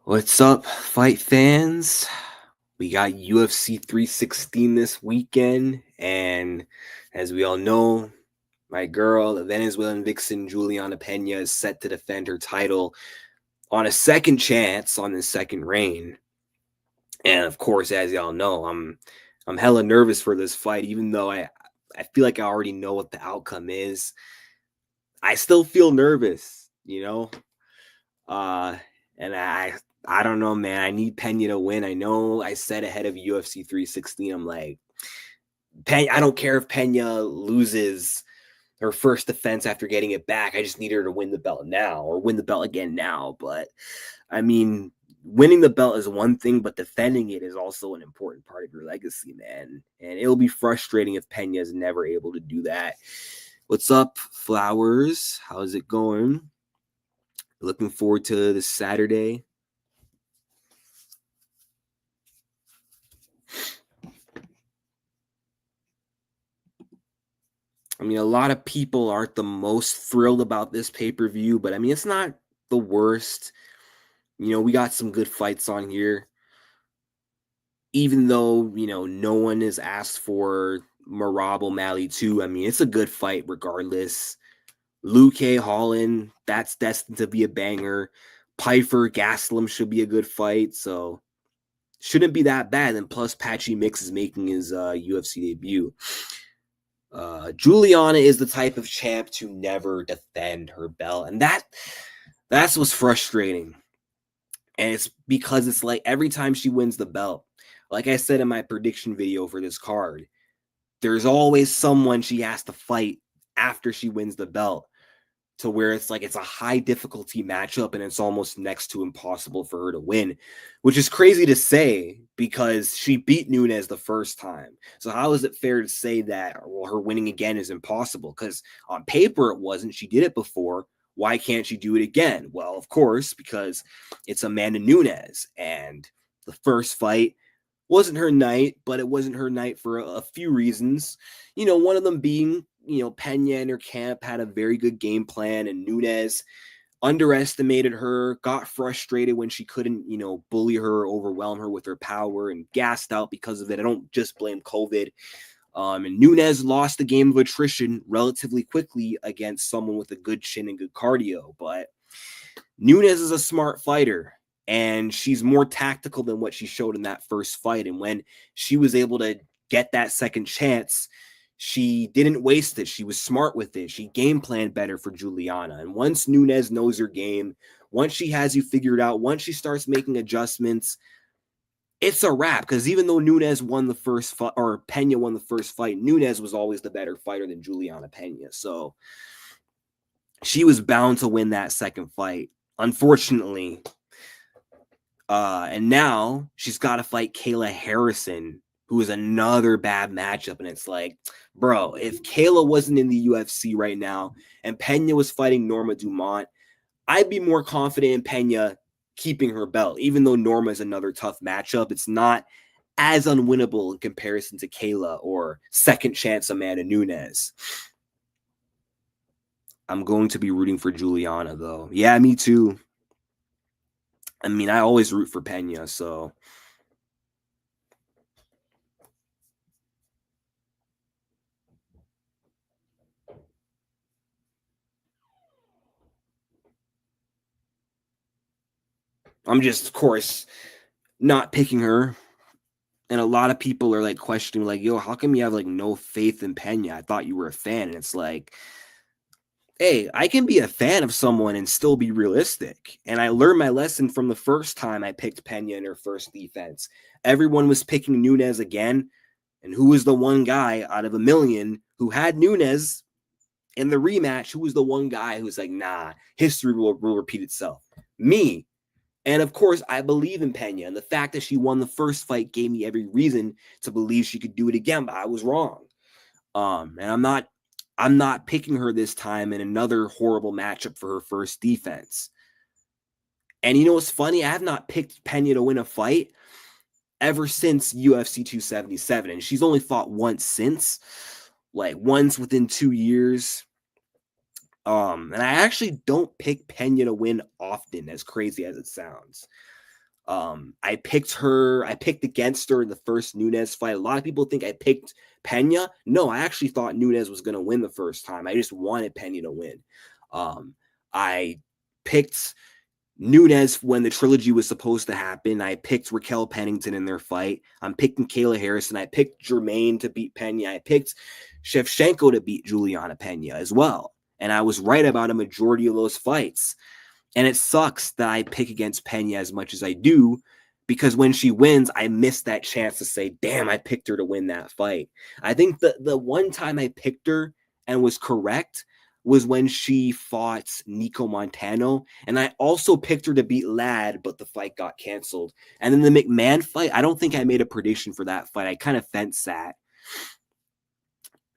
What's up, fight fans? We got UFC 316 this weekend, and as we all know, my girl, the Venezuelan vixen Juliana Pena, is set to defend her title on a second chance on the second reign. And of course, as y'all know, I'm hella nervous for this fight, even though I feel like I already know what the outcome is. I still feel nervous, you know. Uh, and I don't know, man. I need Pena to win. I know I said ahead of UFC 316, I'm like, Pena, I don't care if Pena loses her first defense after getting it back. I just need her to win the belt now or win the belt again now. But I mean, winning the belt is one thing, but defending it is also an important part of your legacy, man. And it'll be frustrating if Pena is never able to do that. What's up, Flowers? How's it going? Looking forward to this Saturday. I mean, a lot of people aren't the most thrilled about this pay-per-view, but I mean, it's not the worst. We got some good fights on here. Even though, no one has asked for Marab O'Malley 2. I mean, it's a good fight regardless. Luke K. Holland, that's destined to be a banger. Piper Gastelum should be a good fight, so shouldn't be that bad. And plus, Patchy Mix is making his UFC debut. Juliana is the type of champ to never defend her belt, and that's what's frustrating. And it's because it's like every time she wins the belt, like I said in my prediction video for this card, there's always someone she has to fight after she wins the belt, to where it's like it's a high difficulty matchup and it's almost next to impossible for her to win, which is crazy to say because she beat Nunes the first time. So how is it fair to say that, well, her winning again is impossible? Because on paper it wasn't. She did it before. Why can't she do it again? Well, of course, because it's Amanda Nunes, and the first fight wasn't her night, but it wasn't her night for a few reasons. One of them being, Pena and her camp had a very good game plan, and Nunes underestimated her, got frustrated when she couldn't, bully her, overwhelm her with her power, and gassed out because of it. I don't just blame COVID. And Nunes lost the game of attrition relatively quickly against someone with a good chin and good cardio. But Nunes is a smart fighter, and she's more tactical than what she showed in that first fight. And when she was able to get that second chance, she didn't waste it. She was smart with it. She game planned better for Juliana. And once Nunes knows her game, once she has you figured out, once she starts making adjustments, it's a wrap. Because even though Nunes won the first fight, or Pena won the first fight, Nunes was always the better fighter than Juliana Pena. So she was bound to win that second fight. Unfortunately, and now she's got to fight Kayla Harrison, who is another bad matchup. And it's like, bro, if Kayla wasn't in the UFC right now and Pena was fighting Norma Dumont, I'd be more confident in Pena keeping her belt. Even though Norma is another tough matchup, it's not as unwinnable in comparison to Kayla or second chance Amanda Nunes. I'm going to be rooting for Juliana, though. Yeah, me too. I mean, I always root for Pena, so I'm just, of course, not picking her. And a lot of people are like questioning, like, yo, how come you have like no faith in Pena? I thought you were a fan. And it's like, hey, I can be a fan of someone and still be realistic. And I learned my lesson from the first time I picked Pena in her first defense. Everyone was picking Nunes again. And who was the one guy out of a million who had Nunes in the rematch? Who was the one guy who was like, nah, history will repeat itself? Me. And of course, I believe in Pena. And the fact that she won the first fight gave me every reason to believe she could do it again, but I was wrong. And I'm not picking her this time in another horrible matchup for her first defense. And you know what's funny? I have not picked Pena to win a fight ever since UFC 277. And she's only fought once since, like once within 2 years. And I actually don't pick Pena to win often, as crazy as it sounds. I picked against her in the first Nunes fight. A lot of people think I picked Pena. No, I actually thought Nunes was going to win the first time. I just wanted Pena to win. I picked Nunes when the trilogy was supposed to happen. I picked Raquel Pennington in their fight. I'm picking Kayla Harrison. I picked Germaine to beat Pena. I picked Shevchenko to beat Juliana Pena as well. And I was right about a majority of those fights. And it sucks that I pick against Pena as much as I do, because when she wins, I miss that chance to say, damn, I picked her to win that fight. I think the one time I picked her and was correct was when she fought Nico Montano. And I also picked her to beat Ladd, but the fight got canceled. And then the McMahon fight, I don't think I made a prediction for that fight. I kind of fenced that.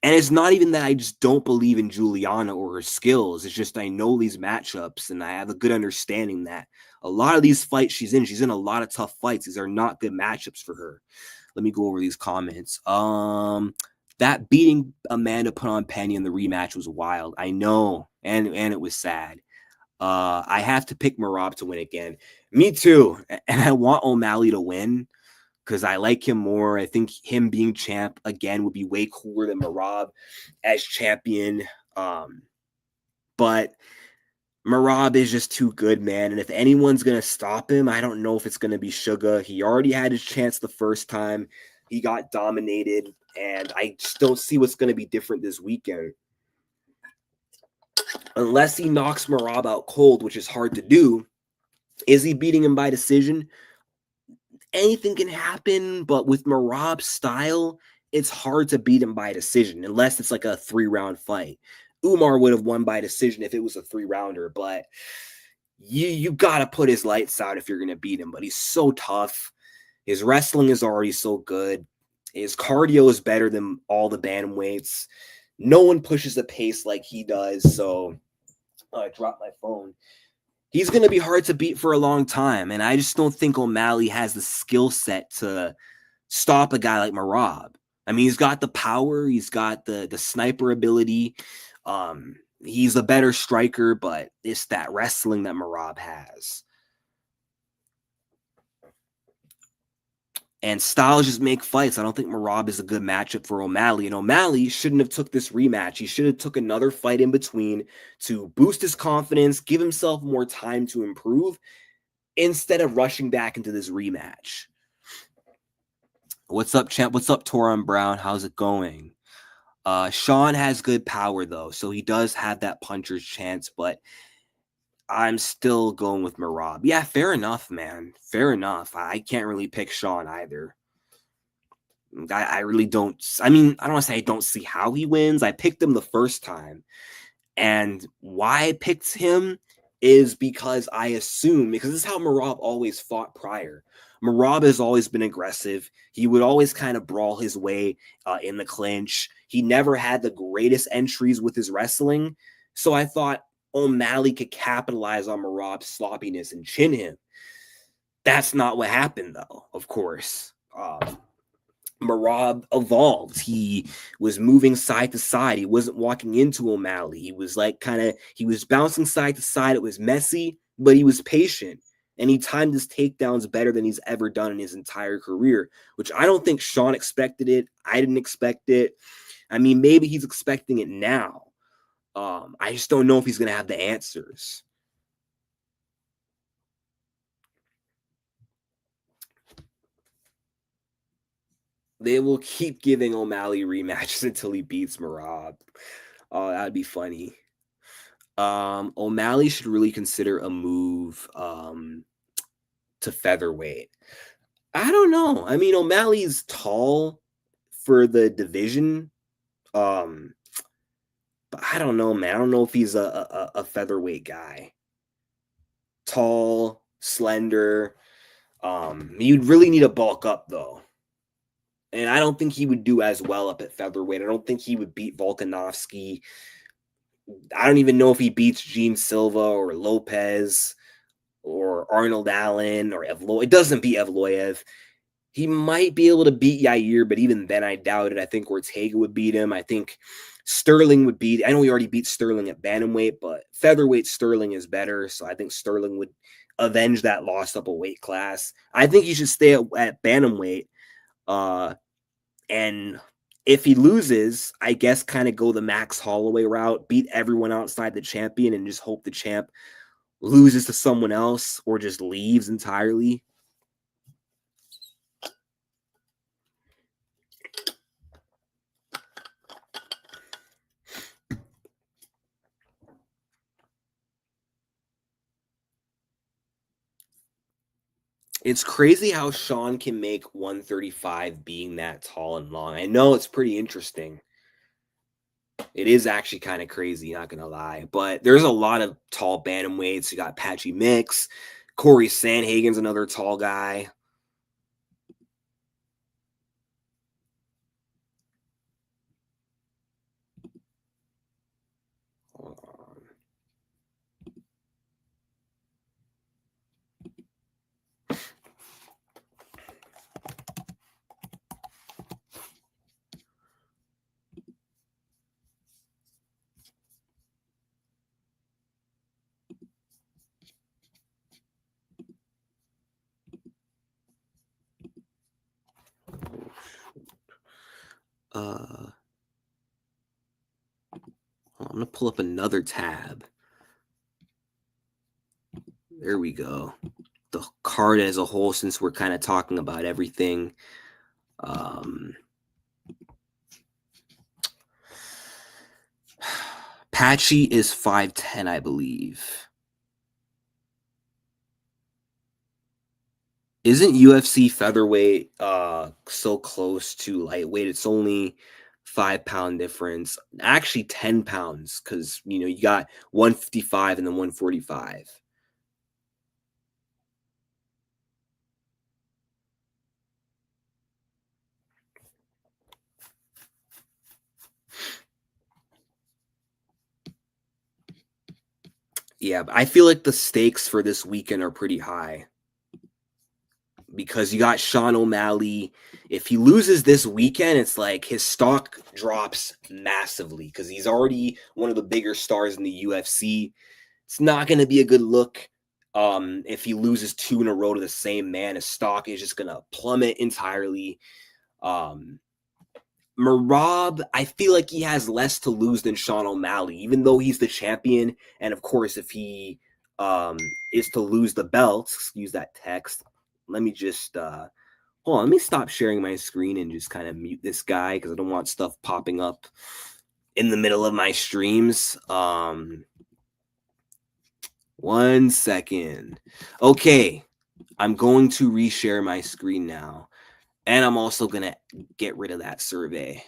And it's not even that I just don't believe in Juliana or her skills. It's just I know these matchups and I have a good understanding that a lot of these fights she's in a lot of tough fights. These are not good matchups for her. Let me go over these comments. That beating Amanda put on Penny in the rematch was wild. I know, and it was sad. I have to pick Merab to win again. Me too. And I want O'Malley to win, because I like him more. I think him being champ again would be way cooler than Merab as champion. But Merab is just too good, man. And if anyone's going to stop him, I don't know if it's going to be Suga. He already had his chance the first time. He got dominated, and I just don't see what's going to be different this weekend. Unless he knocks Merab out cold, which is hard to do. Is he beating him by decision? Anything can happen, but with Merab's style, it's hard to beat him by decision unless it's like a 3-round fight. Umar would have won by decision if it was a 3-rounder, but you got to put his lights out if you're going to beat him. But he's so tough. His wrestling is already so good. His cardio is better than all the bantamweights. No one pushes the pace like he does, so I dropped my phone. He's going to be hard to beat for a long time, and I just don't think O'Malley has the skill set to stop a guy like Merab. I mean, he's got the power, he's got the sniper ability, he's a better striker, but it's that wrestling that Merab has. And styles just make fights. I don't think Merab is a good matchup for O'Malley. And O'Malley shouldn't have took this rematch. He should have took another fight in between to boost his confidence, give himself more time to improve, instead of rushing back into this rematch. What's up, champ? What's up, Toron Brown? How's it going? Sean has good power, though, so he does have that puncher's chance, but I'm still going with Merab. Yeah, fair enough, man. Fair enough. I can't really pick Sean either. I really don't. I mean, I don't want to say I don't see how he wins. I picked him the first time. And why I picked him is because I assume, because this is how Merab always fought prior. Merab has always been aggressive. He would always kind of brawl his way in the clinch. He never had the greatest entries with his wrestling. So I thought O'Malley could capitalize on Merab's sloppiness and chin him. That's not what happened, though, of course. Merab evolved. He was moving side to side. He wasn't walking into O'Malley. He was like he was bouncing side to side. It was messy, but he was patient. And he timed his takedowns better than he's ever done in his entire career, which I don't think Sean expected it. I didn't expect it. I mean, maybe he's expecting it now. I just don't know if he's going to have the answers. They will keep giving O'Malley rematches until he beats Merab. Oh, that'd be funny. O'Malley should really consider a move to featherweight. I don't know. I mean, O'Malley's tall for the division. But I don't know, man. I don't know if he's a featherweight guy. Tall, slender. You'd really need to bulk up, though. And I don't think he would do as well up at featherweight. I don't think he would beat Volkanovski. I don't even know if he beats Gene Silva or Lopez or Arnold Allen or Evloev. It doesn't beat Evloev. He might be able to beat Yair, but even then I doubt it. I think Ortega would beat him. I think Sterling would beat. I know he already beat Sterling at bantamweight, but featherweight Sterling is better. So I think Sterling would avenge that loss up a weight class. I think he should stay at bantamweight. And if he loses, I guess kind of go the Max Holloway route, beat everyone outside the champion, and just hope the champ loses to someone else or just leaves entirely. It's crazy how Sean can make 135 being that tall and long. I know it's pretty interesting. It is actually kind of crazy, not gonna lie. But there's a lot of tall bantamweights. You got Patchy Mix, Corey Sandhagen's another tall guy. Hold on. I'm gonna pull up another tab. There we go. The card as a whole, since we're kind of talking about everything. Patchy is 5'10", I believe. Isn't UFC featherweight so close to lightweight? It's only 5 pound difference. Actually 10 pounds, because you got 155 and then 145. Yeah, I feel like the stakes for this weekend are pretty high because you got Sean O'Malley. If he loses this weekend, it's like his stock drops massively because he's already one of the bigger stars in the UFC. It's not going to be a good look. If he loses 2 in a row to the same man, his stock is just going to plummet entirely. Merab, I feel like he has less to lose than Sean O'Malley, even though he's the champion. And of course, if he is to lose the belt, excuse that text. Let me just hold on. Let me stop sharing my screen and just kind of mute this guy because I don't want stuff popping up in the middle of my streams. 1 second. Okay, I'm going to reshare my screen now. And I'm also going to get rid of that survey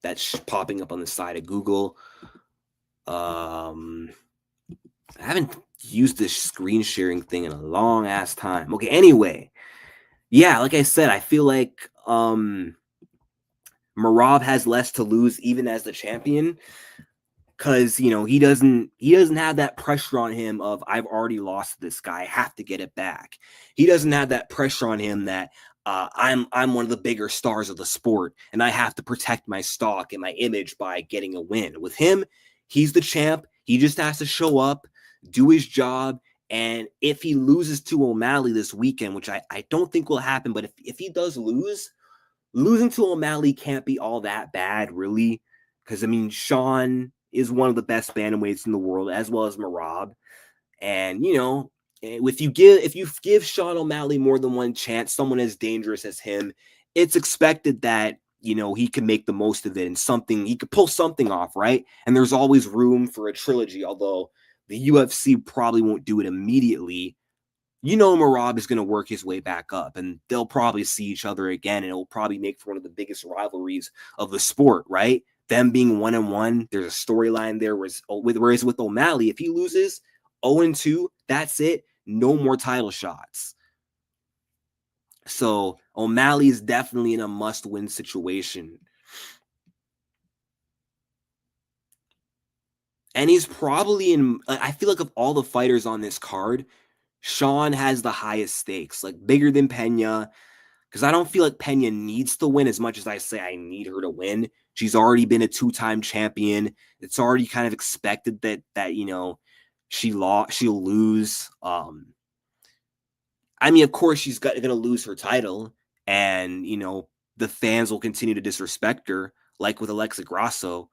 that's popping up on the side of Google. I haven't used this screen sharing thing in a long ass time. Okay, anyway. Yeah, like I said, I feel like Marab has less to lose even as the champion. Cause he doesn't have that pressure on him of I've already lost this guy, I have to get it back. He doesn't have that pressure on him that I'm one of the bigger stars of the sport and I have to protect my stock and my image by getting a win. With him, he's the champ. He just has to show up, do his job. And if he loses to O'Malley this weekend, which I don't think will happen, but if he does lose, losing to O'Malley can't be all that bad, really. Because I mean, Sean is one of the best bantamweights in the world, as well as Marab. And if you give Sean O'Malley more than one chance, someone as dangerous as him, it's expected that he can make the most of it and he could pull something off, right? And there's always room for a trilogy, although the UFC probably won't do it immediately. Marab is going to work his way back up and they'll probably see each other again. And it will probably make for one of the biggest rivalries of the sport, right? Them being 1-1, there's a storyline there. Whereas with O'Malley, if he loses 0-2, that's it. No more title shots. So O'Malley is definitely in a must-win situation. And he's probably I feel like of all the fighters on this card, Sean has the highest stakes, like bigger than Pena. Because I don't feel like Pena needs to win as much as I say I need her to win. She's already been a 2-time champion. It's already kind of expected that she'll lose. I mean, of course, she's going to lose her title, and the fans will continue to disrespect her, like with Alexa Grasso.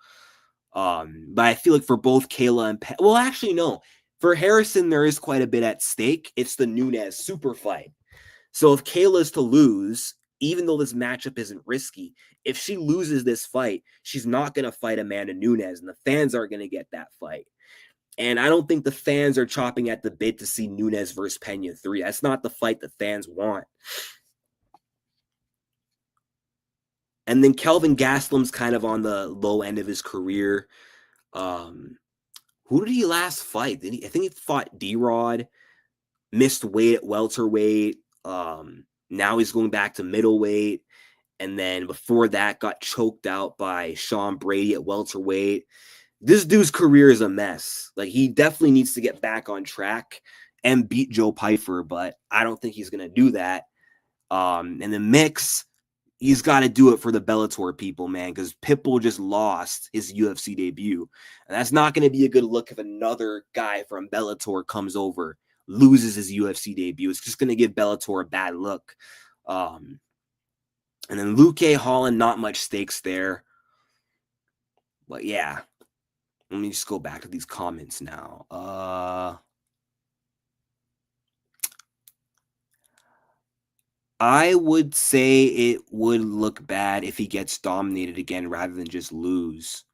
But I feel like for both Kayla and well, actually, no. For Harrison, there is quite a bit at stake. It's the Nunes super fight. So if Kayla's to lose, even though this matchup isn't risky, if she loses this fight, she's not going to fight Amanda Nunes, and the fans aren't going to get that fight. And I don't think the fans are chopping at the bit to see Nunes versus Pena 3. That's not the fight the fans want. And then Kelvin Gastelum's kind of on the low end of his career. Who did he last fight? I think he fought D-Rod, missed weight at welterweight. Now he's going back to middleweight. And then before that, got choked out by Sean Brady at welterweight. This dude's career is a mess. Like, he definitely needs to get back on track and beat Joe Pyfer, but I don't think he's going to do that. And the mix, he's got to do it for the Bellator people, man, because Pitbull just lost his UFC debut. And that's not going to be a good look if another guy from Bellator comes over, loses his UFC debut. It's just going to give Bellator a bad look. And then Luke A. Holland, not much stakes there. But yeah, let me just go back to these comments now. I would say it would look bad if he gets dominated again rather than just lose.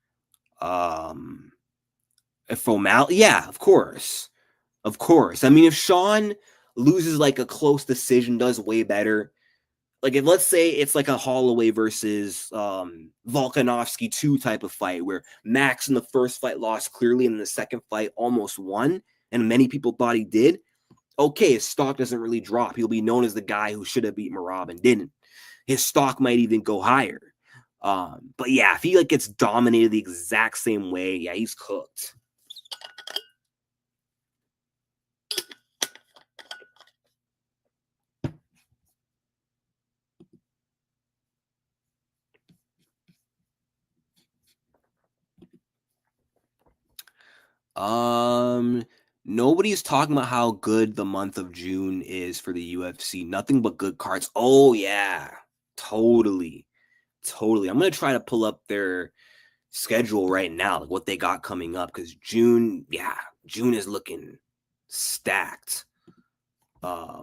If O'Malley, yeah, of course. Of course. I mean, if Sean loses like a close decision, does way better. Like, if let's say it's like a Holloway versus Volkanovski 2 type of fight where Max in the first fight lost clearly and in the second fight almost won, and many people thought he did. Okay, his stock doesn't really drop. He'll be known as the guy who should have beat Merab and didn't. His stock might even go higher. But yeah, if he like gets dominated the exact same way, yeah, he's cooked. Nobody's talking about how good the month of June is for the UFC. Nothing but good cards. Oh yeah, totally. I'm gonna try to pull up their schedule right now, like what they got coming up, because June is looking stacked. Yeah,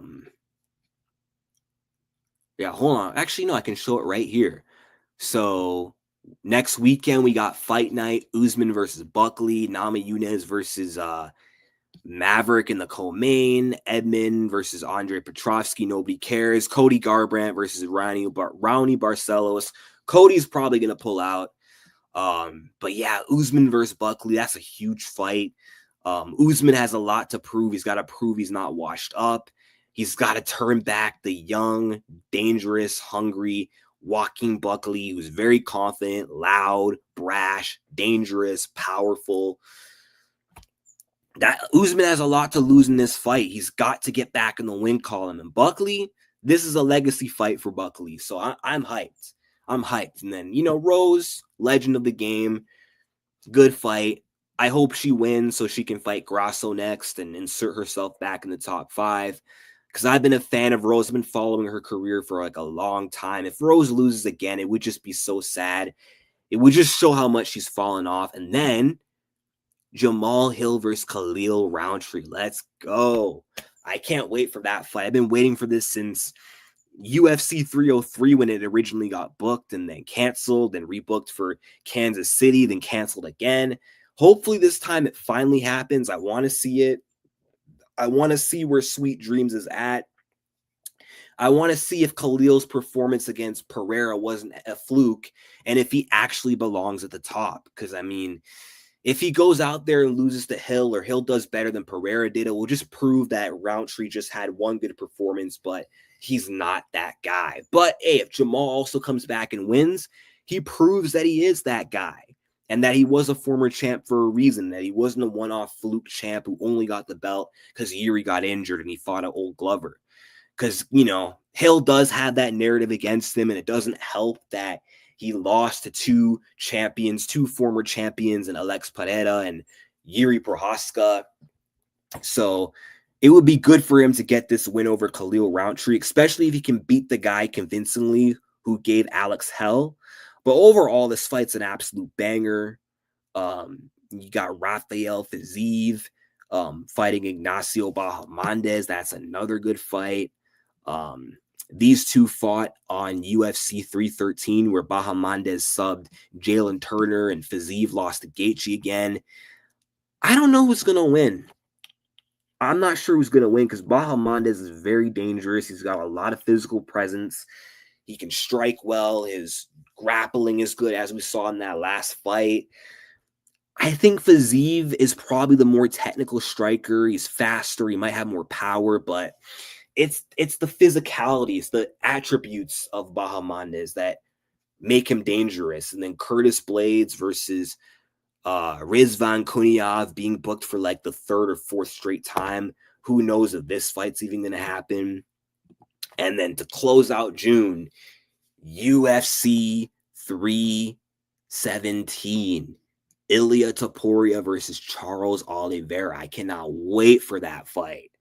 hold on. Actually, no, I can show it right here. So next weekend we got Fight Night, Usman versus Buckley, Namajunas versus Maverick in the co-main, Edmund versus Andre Petrovsky, nobody cares. Cody Garbrandt versus Ronnie Barcelos. Cody's probably gonna pull out. But yeah, Usman versus Buckley, that's a huge fight. Usman has a lot to prove. He's got to prove he's not washed up. He's got to turn back the young, dangerous, hungry Joaquin Buckley, who's very confident, loud, brash, dangerous, powerful. That Usman has a lot to lose in this fight. He's got to get back in the win column. And Buckley, this is a legacy fight for Buckley. So I'm hyped. I'm hyped. And then, Rose, legend of the game, good fight. I hope she wins so she can fight Grasso next and insert herself back in the top 5. Because I've been a fan of Rose. I've been following her career for like a long time. If Rose loses again, it would just be so sad. It would just show how much she's fallen off. And then Jamal Hill versus Khalil Roundtree. Let's go. I can't wait for that fight. I've been waiting for this since UFC 303 when it originally got booked and then canceled and rebooked for Kansas City, then canceled again. Hopefully this time it finally happens. I want to see it. I want to see where Sweet Dreams is at. I want to see if Khalil's performance against Pereira wasn't a fluke and if he actually belongs at the top. Because, I mean, if he goes out there and loses to Hill or Hill does better than Pereira did, it will just prove that Roundtree just had one good performance, but he's not that guy. But hey, if Jamal also comes back and wins, he proves that he is that guy and that he was a former champ for a reason, that he wasn't a one-off fluke champ who only got the belt because Yuri got injured and he fought an old Glover. Because, Hill does have that narrative against him, and it doesn't help that He lost to two former champions, and Alex Pereira and Yuri Prohaska. So it would be good for him to get this win over Khalil Roundtree, especially if he can beat the guy convincingly who gave Alex hell. But overall, this fight's an absolute banger. You got Rafael Fiziev fighting Ignacio Bahamondes. That's another good fight. These two fought on UFC 313, where Bahamondes subbed Jalen Turner and Fiziev lost to Gaethje again. I don't know who's going to win. I'm not sure who's going to win because Bahamondes is very dangerous. He's got a lot of physical presence. He can strike well. His grappling is good, as we saw in that last fight. I think Fiziev is probably the more technical striker. He's faster. He might have more power, but it's the physicality, it's the attributes of Bahamondes that make him dangerous. And then Curtis Blades versus Rizvan Kunyaev being booked for like the third or fourth straight time. Who knows if this fight's even going to happen? And then to close out June, UFC 317. Ilia Topuria versus Charles Oliveira. I cannot wait for that fight.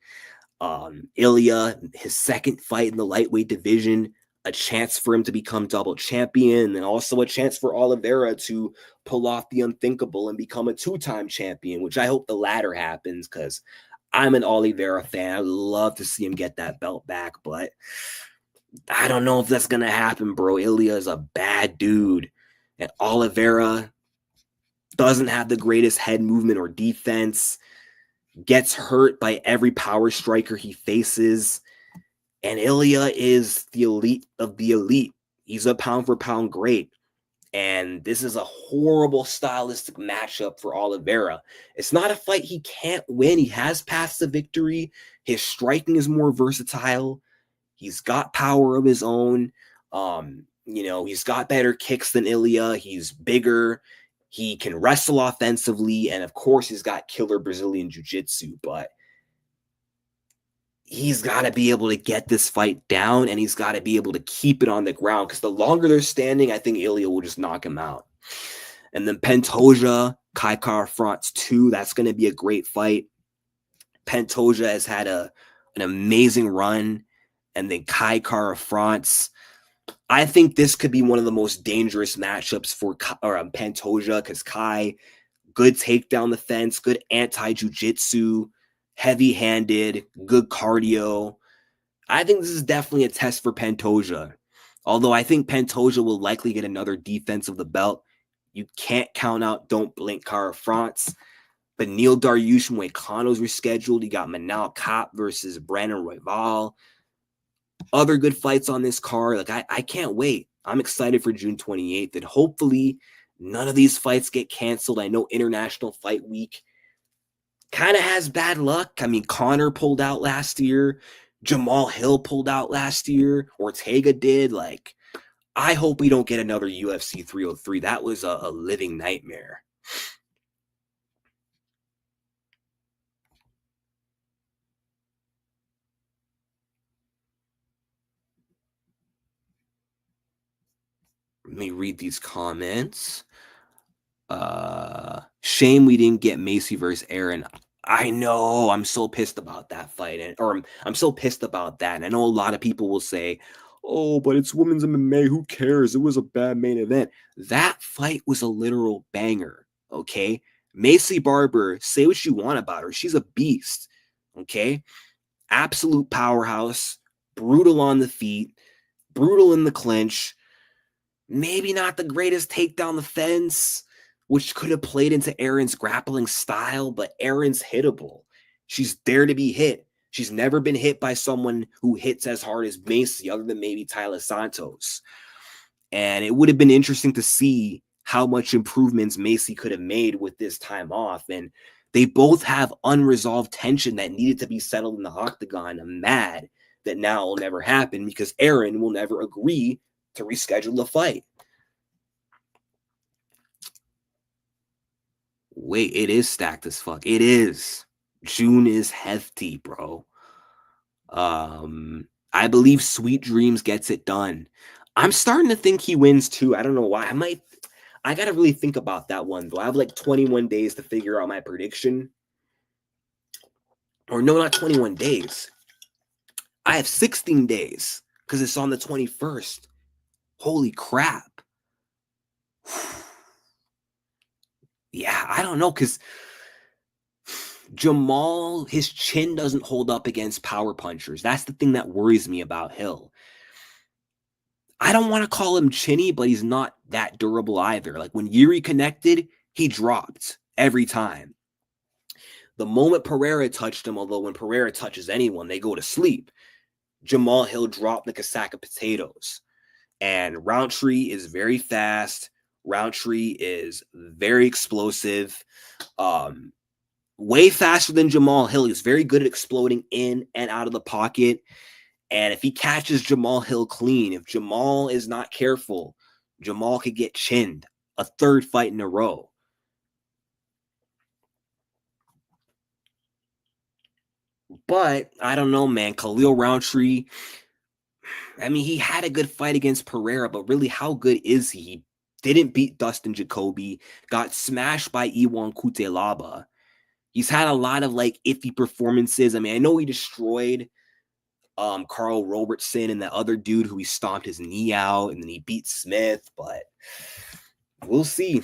Ilia, his second fight in the lightweight division, a chance for him to become double champion, and also a chance for Oliveira to pull off the unthinkable and become a two-time champion, which I hope the latter happens because I'm an Oliveira fan. I'd love to see him get that belt back, but I don't know if that's going to happen, bro. Ilia is a bad dude, and Oliveira doesn't have the greatest head movement or defense, gets hurt by every power striker he faces, and Ilia is the elite of the elite. He's a pound for pound great, and this is a horrible stylistic matchup for Oliveira. It's not a fight he can't win. He has paths to victory. His striking is more versatile. He's got power of his own. He's got better kicks than Ilia. He's bigger. He can wrestle offensively, and of course, he's got killer Brazilian jiu-jitsu, but he's got to be able to get this fight down, and he's got to be able to keep it on the ground, because the longer they're standing, I think Ilia will just knock him out. And then Pantoja, Kai Kara-France 2, that's going to be a great fight. Pantoja has had an amazing run, and then Kai Kara-France, I think this could be one of the most dangerous matchups for Pantoja, because Kai, good takedown defense, good anti-jiu-jitsu, heavy-handed, good cardio. I think this is definitely a test for Pantoja. Although I think Pantoja will likely get another defense of the belt. You can't count out Don't Blink Kara-France. But Neil Dariush and Moicano's rescheduled. You got Manal Kape versus Brandon Royval. Other good fights on this card. Like, I can't wait. I'm excited for June 28th. And hopefully none of these fights get canceled. I know International Fight Week kind of has bad luck. I mean, Conor pulled out last year. Jamal Hill pulled out last year. Ortega did. Like, I hope we don't get another UFC 303. That was a living nightmare. Let me read these comments. Shame we didn't get Macy versus Aaron. I know. I'm so pissed about that fight. I'm so pissed about that. And I know a lot of people will say, oh, but it's women's MMA. Who cares? It was a bad main event. That fight was a literal banger. Okay. Macy Barber, say what you want about her. She's a beast. Okay. Absolute powerhouse, brutal on the feet, brutal in the clinch. Maybe not the greatest takedown the fence, which could have played into Aaron's grappling style, but Aaron's hittable. She's there to be hit. She's never been hit by someone who hits as hard as Macy, other than maybe Tyler Santos. And it would have been interesting to see how much improvements Macy could have made with this time off. And they both have unresolved tension that needed to be settled in the octagon. I'm mad that now will never happen because Aaron will never agree to reschedule the fight. Wait, it is stacked as fuck. It is. June is hefty, bro. I believe Sweet Dreams gets it done. I'm starting to think he wins too. I don't know why. I gotta really think about that one though. I have like 21 days to figure out my prediction. Or no, not 21 days. I have 16 days because it's on the 21st. Holy crap. Yeah, I don't know because Jamal, his chin doesn't hold up against power punchers. That's the thing that worries me about Hill. I don't want to call him chinny, but he's not that durable either. Like when Yuri connected, he dropped every time. The moment Pereira touched him, although when Pereira touches anyone, they go to sleep, Jamal Hill dropped like a sack of potatoes. And Roundtree is very fast. Roundtree is very explosive. Way faster than Jamal Hill. He's very good at exploding in and out of the pocket. And if he catches Jamal Hill clean, if Jamal is not careful, Jamal could get chinned a third fight in a row. But I don't know, man. Khalil Roundtree, I mean, he had a good fight against Pereira, but really, how good is he? He didn't beat Dustin Jacoby, got smashed by Iwan Kutelaba. He's had a lot of like iffy performances. I mean, I know he destroyed Carl Robertson and that other dude who he stomped his knee out, and then he beat Smith, but we'll see.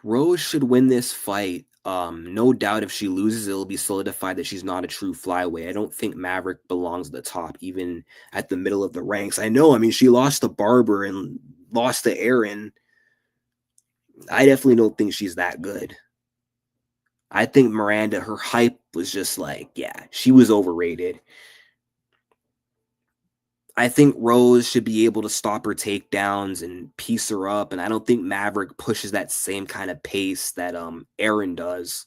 Rose should win this fight. No doubt if she loses, it'll be solidified that she's not a true flyweight. I don't think Maverick belongs at the top, even at the middle of the ranks. I know, I mean, she lost to Barber and lost to Aaron. I definitely don't think she's that good. I think Miranda, her hype was just like, yeah, she was overrated. I think Rose should be able to stop her takedowns and piece her up, and I don't think Maverick pushes that same kind of pace that Aaron does.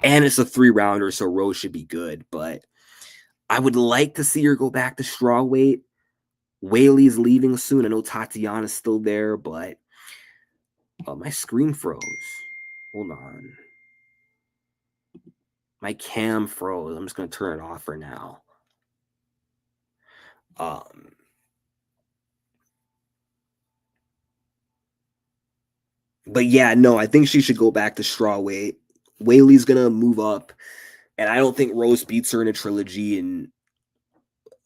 And it's a 3-rounder, so Rose should be good. But I would like to see her go back to strawweight. Whaley's leaving soon. I know Tatiana's still there, but my screen froze. Hold on. My cam froze. I'm just gonna turn it off for now. Um, but yeah, no, I think she should go back to strawweight. Whaley's gonna move up, and I don't think Rose beats her in a trilogy. And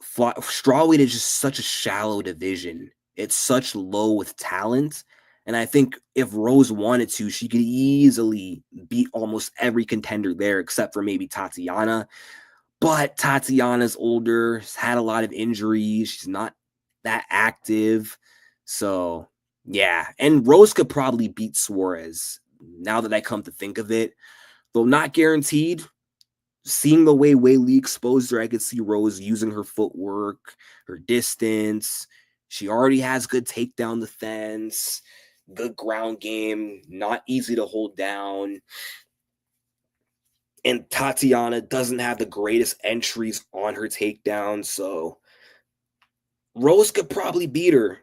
strawweight is just such a shallow division. It's such low with talent. And I think if Rose wanted to, she could easily beat almost every contender there, except for maybe Tatiana. But Tatiana's older, has had a lot of injuries. She's not that active. So, yeah. And Rose could probably beat Suarez now that I come to think of it. Though not guaranteed, seeing the way Whaley exposed her, I could see Rose using her footwork, her distance. She already has good takedown defense, good ground game, not easy to hold down. And Tatiana doesn't have the greatest entries on her takedown, so Rose could probably beat her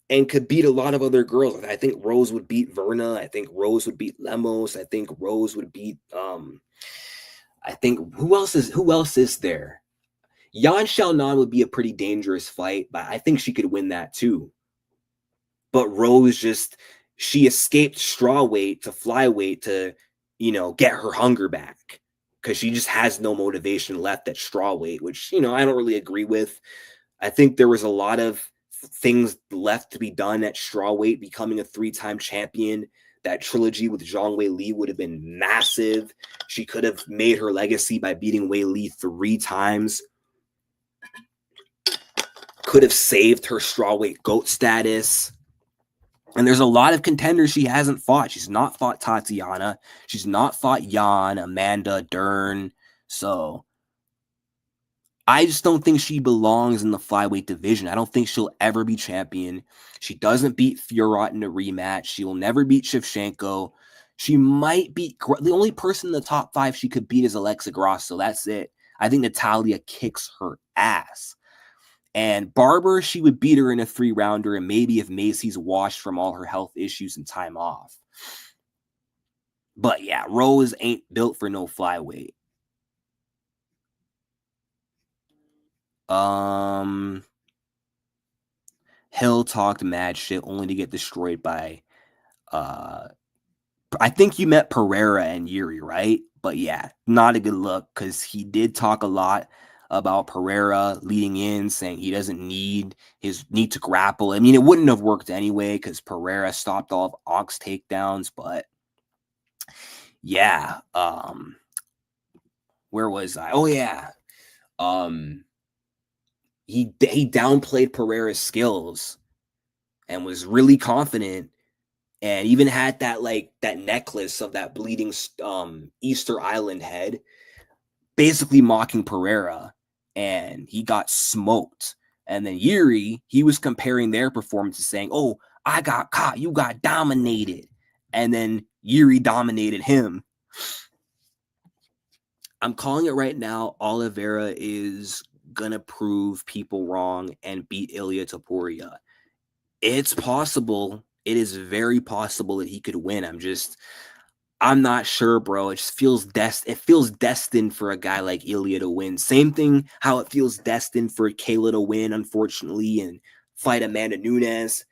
and could beat a lot of other girls. I think Rose would beat Verna. I think Rose would beat Lemos. I think Rose would beat I think who else is there? Yan Xiaonan would be a pretty dangerous fight, but I think she could win that too. But Rose she escaped strawweight to flyweight to, get her hunger back because she just has no motivation left at strawweight, which, I don't really agree with. I think there was a lot of things left to be done at strawweight, becoming a 3-time champion. That trilogy with Zhang Wei Li would have been massive. She could have made her legacy by beating Wei Li 3 times. Could have saved her strawweight GOAT status. And there's a lot of contenders she hasn't fought. She's not fought Tatiana. She's not fought Jan, Amanda, Dern. So I just don't think she belongs in the flyweight division. I don't think she'll ever be champion. She doesn't beat Fiorot in a rematch. She will never beat Shevchenko. She might beat the only person in the top 5 she could beat is Alexa Grasso. That's it. I think Natalia kicks her ass. And Barber, she would beat her in a 3-rounder, and maybe if Macy's washed from all her health issues and time off. But yeah, Rose ain't built for no flyweight. Hill talked mad shit only to get destroyed by I think you met Pereira and Yuri, right? But yeah, not a good look because he did talk a lot about Pereira leading in, saying he doesn't need to grapple. I mean, it wouldn't have worked anyway because Pereira stopped all of Ox takedowns, but yeah. Where was I? Oh yeah. Um he downplayed Pereira's skills and was really confident and even had that necklace of that bleeding Easter Island head, basically mocking Pereira, and he got smoked. And then Yuri, he was comparing their performances, saying, "Oh, I got caught, you got dominated," and then Yuri dominated him. I'm calling it right now. Oliveira is gonna prove people wrong and beat Ilia Topuria. It's possible. It is very possible that he could win. I'm not sure, bro. It feels destined for a guy like Ilya to win. Same thing how it feels destined for Kayla to win, unfortunately, and fight Amanda Nunes.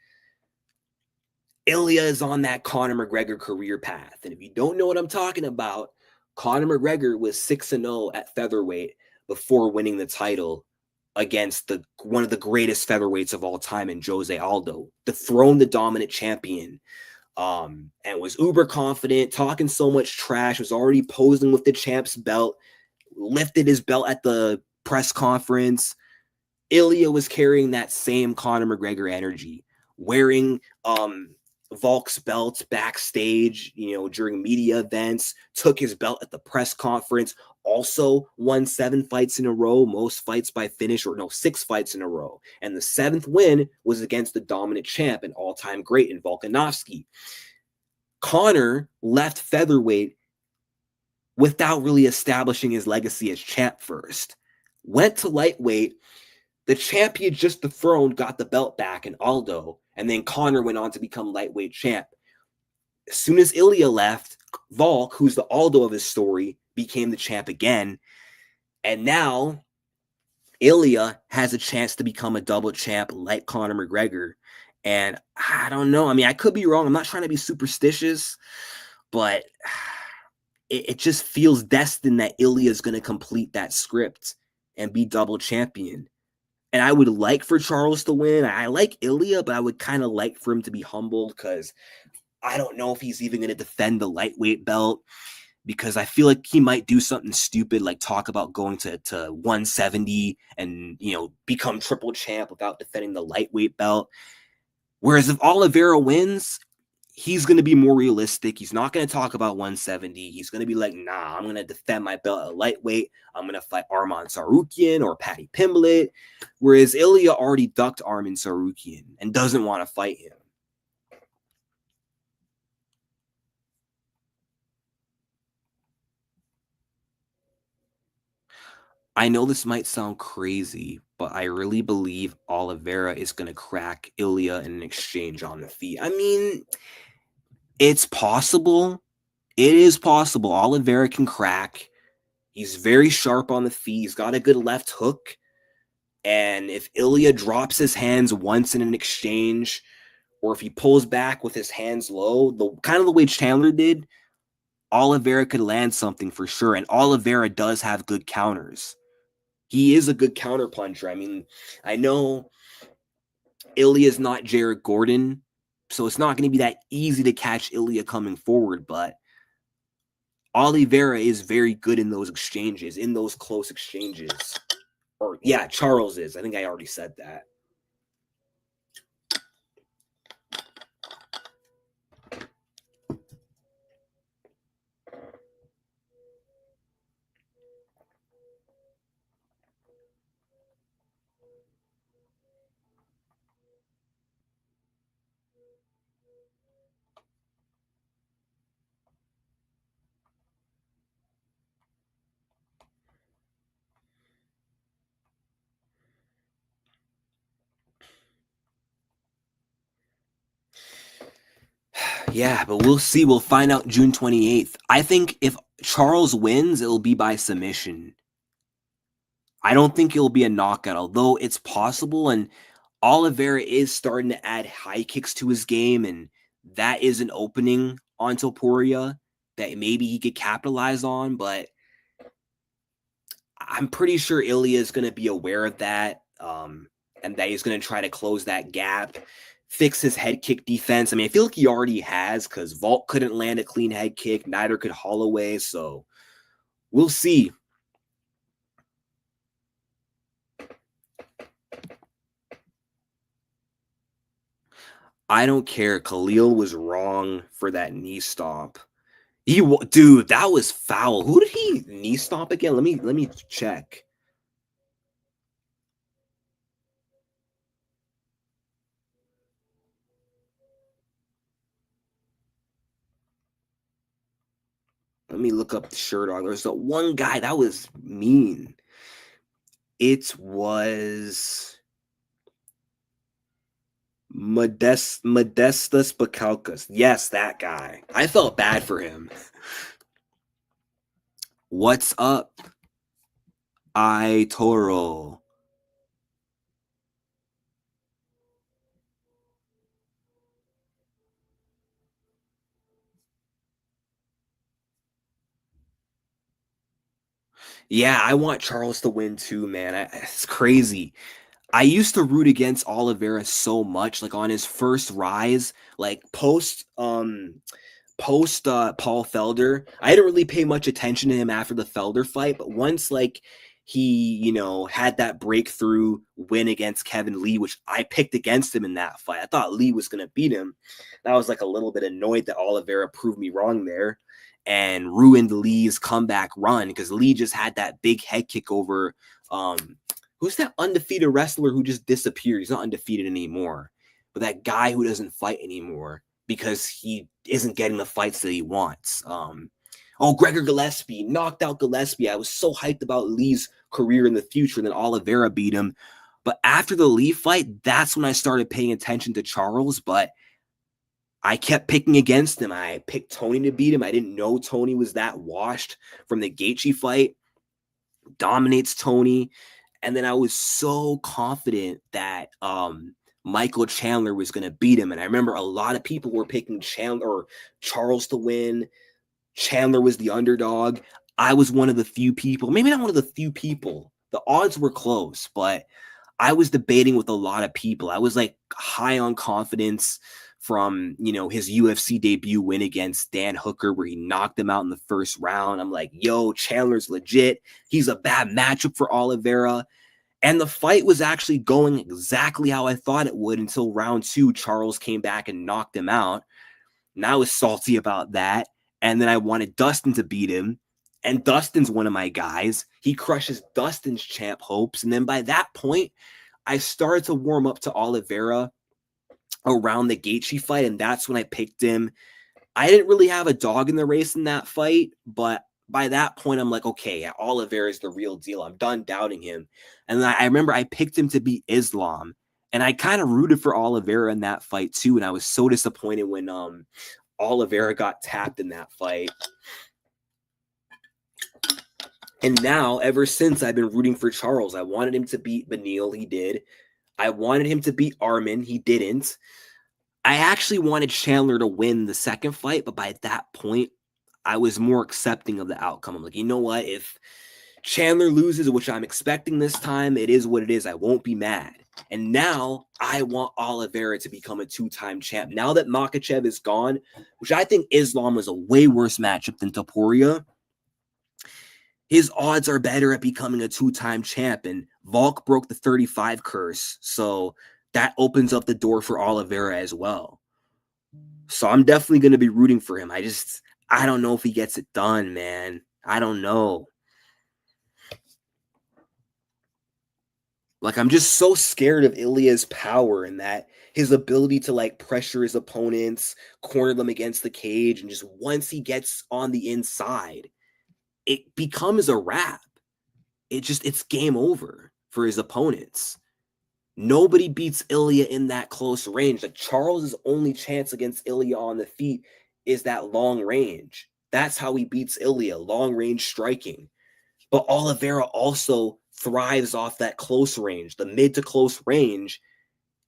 Ilya is on that Conor McGregor career path. And if you don't know what I'm talking about, Conor McGregor was 6-0 at featherweight before winning the title against one of the greatest featherweights of all time in Jose Aldo, dethroned the dominant champion, and was uber confident, talking so much trash, was already posing with the champ's belt, lifted his belt at the press conference. Ilya was carrying that same Conor McGregor energy, wearing Volk's belt backstage, during media events, took his belt at the press conference, also won 7 fights in a row, most fights by finish, or no, 6 fights in a row. And the 7th win was against the dominant champ, an all-time great in Volkanovski. Conor left featherweight without really establishing his legacy as champ first. Went to lightweight. The champ he had just dethroned got the belt back in Aldo, and then Conor went on to become lightweight champ. As soon as Ilya left, Volk, who's the Aldo of his story, became the champ again. And now Ilya has a chance to become a double champ like Conor McGregor. And I don't know. I mean, I could be wrong. I'm not trying to be superstitious, but it just feels destined that Ilya is going to complete that script and be double champion. And I would like for Charles to win. I like Ilya, but I would kind of like for him to be humbled because I don't know if he's even going to defend the lightweight belt, because I feel like he might do something stupid like talk about going to 170 and, become triple champ without defending the lightweight belt. Whereas if Oliveira wins, he's going to be more realistic. He's not going to talk about 170. He's going to be like, nah, I'm going to defend my belt at lightweight. I'm going to fight Arman Tsarukyan or Paddy Pimblett. Whereas Ilya already ducked Arman Tsarukyan and doesn't want to fight him. I know this might sound crazy, but I really believe Oliveira is going to crack Ilya in an exchange on the feet. I mean, it's possible. It is possible. Oliveira can crack. He's very sharp on the feet. He's got a good left hook. And if Ilya drops his hands once in an exchange, or if he pulls back with his hands low, the kind of the way Chandler did, Oliveira could land something for sure. And Oliveira does have good counters. He is a good counter puncher. I mean, I know Ilya is not Jared Gordon, so it's not going to be that easy to catch Ilya coming forward, but Oliveira is very good in those exchanges, in those close exchanges. Or, yeah, Charles is. I think I already said that. Yeah, but we'll see. We'll find out June 28th. I think if Charles wins, it'll be by submission. I don't think it'll be a knockout, although it's possible. And Oliveira is starting to add high kicks to his game, and that is an opening on Topuria that maybe he could capitalize on. But I'm pretty sure Ilya is going to be aware of that, and that he's going to try to close that gap, fix his head kick defense. I mean, I feel like he already has, because Volk couldn't land a clean head kick, neither could Holloway. So we'll see. I don't care. Khalil was wrong for that knee stomp. Dude, that was foul. Who did he knee stomp again? Let me check. Let me look up the shirt on. There's the one guy that was mean. It was Modestus Bakalkas. Yes, that guy. I felt bad for him. What's up, I Toro? Yeah, I want Charles to win too, man. It's crazy. I used to root against Oliveira so much, like on his first rise, like post Paul Felder. I didn't really pay much attention to him after the Felder fight, but once like he, had that breakthrough win against Kevin Lee, which I picked against him in that fight. I thought Lee was gonna beat him. I was like a little bit annoyed that Oliveira proved me wrong there and ruined Lee's comeback run, because Lee just had that big head kick over who's that undefeated wrestler who just disappeared? He's not undefeated anymore, but that guy who doesn't fight anymore because he isn't getting the fights that he wants. Gregor Gillespie knocked out Gillespie. I was so hyped about Lee's career in the future, and then Oliveira beat him. But after the Lee fight, that's when I started paying attention to Charles. But I kept picking against him. I picked Tony to beat him. I didn't know Tony was that washed from the Gaethje fight. Dominates Tony. And then I was so confident that Michael Chandler was going to beat him. And I remember a lot of people were picking Chandler or Charles to win. Chandler was the underdog. I was one of the few people, maybe not one of the few people. The odds were close, but I was debating with a lot of people. I was like high on confidence from, his UFC debut win against Dan Hooker, where he knocked him out in the first round. I'm like, yo, Chandler's legit. He's a bad matchup for Oliveira. And the fight was actually going exactly how I thought it would until round 2. Charles came back and knocked him out. And I was salty about that. And then I wanted Dustin to beat him. And Dustin's one of my guys. He crushes Dustin's champ hopes. And then by that point, I started to warm up to Oliveira around the Gaethje fight. And that's when I picked him. I didn't really have a dog in the race in that fight, but by that point, I'm like, okay, Oliveira is the real deal. I'm done doubting him. And then I remember I picked him to beat Islam, and I kind of rooted for Oliveira in that fight too. And I was so disappointed when Oliveira got tapped in that fight. And now, ever since, I've been rooting for Charles. I wanted him to beat Beneil. He did. I wanted him to beat Armin. He didn't. I actually wanted Chandler to win the second fight, but by that point, I was more accepting of the outcome. I'm like, you know what? If Chandler loses, which I'm expecting this time, it is what it is. I won't be mad. And now I want Oliveira to become a 2-time champ. Now that Makhachev is gone, which I think Islam was a way worse matchup than Topuria, his odds are better at becoming a 2-time champ. And Volk broke the 35 curse. So that opens up the door for Oliveira as well. So I'm definitely going to be rooting for him. I don't know if he gets it done, man. I don't know. Like, I'm just so scared of Ilya's power and that his ability to like pressure his opponents, corner them against the cage, and just once he gets on the inside, it becomes a wrap. It's game over for his opponents. Nobody beats Ilya in that close range. Like Charles's only chance against Ilya on the feet is that long range. That's how he beats Ilya, long range striking. But Oliveira also thrives off that close range, the mid to close range.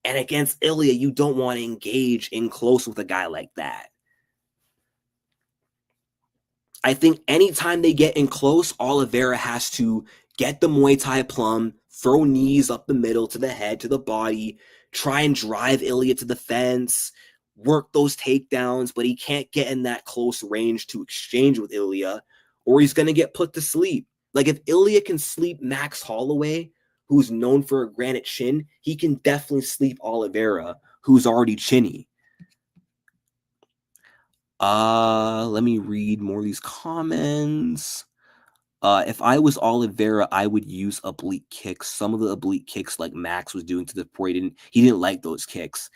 And against Ilya, you don't want to engage in close with a guy like that. I think anytime they get in close, Oliveira has to get the Muay Thai plum, throw knees up the middle to the head, to the body, try and drive Ilya to the fence, work those takedowns, but he can't get in that close range to exchange with Ilya, or he's going to get put to sleep. Like if Ilya can sleep Max Holloway, who's known for a granite chin, he can definitely sleep Oliveira, who's already chinny. Let me read more of these comments. If I was Oliveira, I would use oblique kicks. Some of the oblique kicks, like Max was doing to the point, he didn't like those kicks.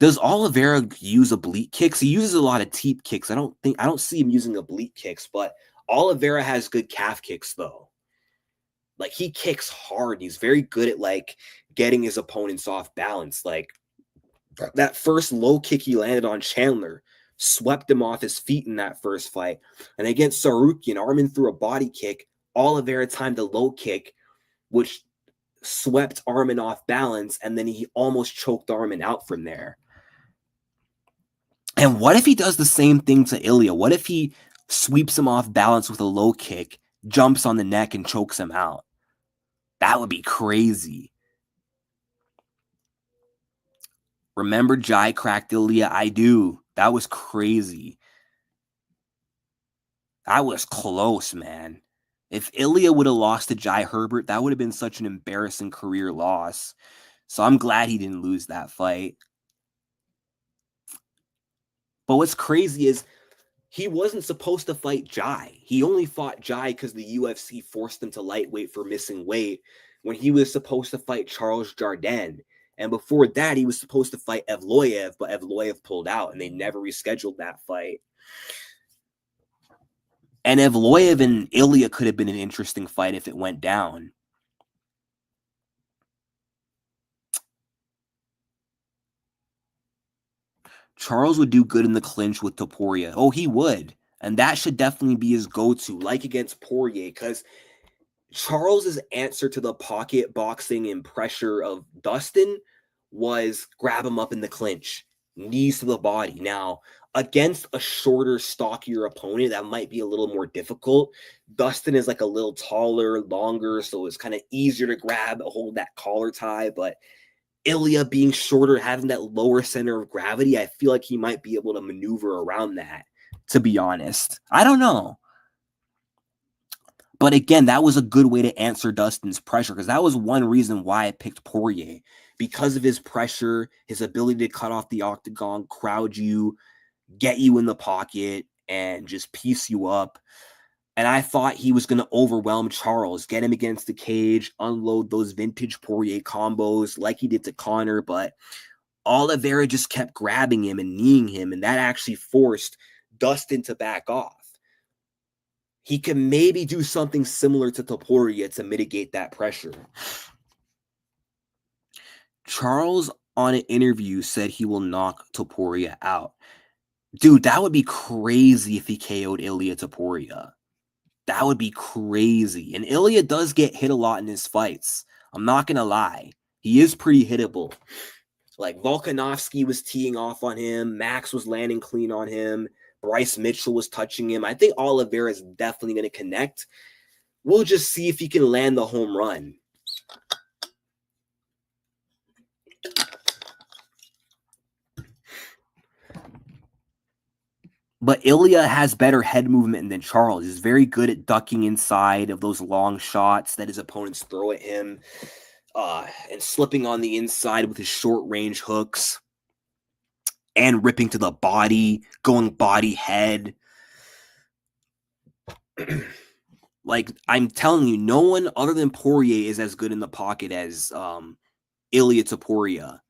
Does Oliveira use oblique kicks? He uses a lot of teep kicks. I don't see him using oblique kicks, but Oliveira has good calf kicks though. Like he kicks hard. He's very good at like getting his opponents off balance. Like that first low kick he landed on Chandler swept him off his feet in that first fight. And against Sarukian, Armin threw a body kick. Oliveira timed a low kick, which swept Armin off balance, and then he almost choked Armin out from there. And what if he does the same thing to Ilya? What if he sweeps him off balance with a low kick, jumps on the neck, and chokes him out? That would be crazy. Remember Jai cracked Ilya? I do. That was crazy. That was close, man. If Ilya would have lost to Jai Herbert, that would have been such an embarrassing career loss. So I'm glad he didn't lose that fight. But what's crazy is he wasn't supposed to fight Jai. He only fought Jai because the UFC forced him to lightweight for missing weight when he was supposed to fight Charles Jourdain. And before that, he was supposed to fight Evloev, but Evloev pulled out and they never rescheduled that fight. And Evloev and Ilya could have been an interesting fight if it went down. Charles would do good in the clinch with Topuria. Oh, he would. And that should definitely be his go-to, like against Poirier, because Charles's answer to the pocket boxing and pressure of Dustin was grab him up in the clinch, knees to the body. Now, against a shorter, stockier opponent, that might be a little more difficult. Dustin is like a little taller, longer, so it's kind of easier to grab, hold that collar tie. But Ilya being shorter, having that lower center of gravity, I feel like he might be able to maneuver around that, to be honest. I don't know. But again, that was a good way to answer Dustin's pressure because that was one reason why I picked Poirier. Because of his pressure, his ability to cut off the octagon, crowd you, get you in the pocket, and just piece you up. And I thought he was going to overwhelm Charles, get him against the cage, unload those vintage Poirier combos like he did to Conor. But Oliveira just kept grabbing him and kneeing him, and that actually forced Dustin to back off. He can maybe do something similar to Topuria to mitigate that pressure. Charles, on an interview, said he will knock Topuria out. Dude, that would be crazy if he KO'd Ilia Topuria. That would be crazy. And Ilya does get hit a lot in his fights. I'm not going to lie. He is pretty hittable. Like Volkanovski was teeing off on him. Max was landing clean on him. Bryce Mitchell was touching him. I think Oliveira is definitely going to connect. We'll just see if he can land the home run. But Ilya has better head movement than Charles. He's very good at ducking inside of those long shots that his opponents throw at him, and slipping on the inside with his short range hooks and ripping to the body, going body head. Like, I'm telling you, no one other than Poirier is as good in the pocket as Ilya Topuria.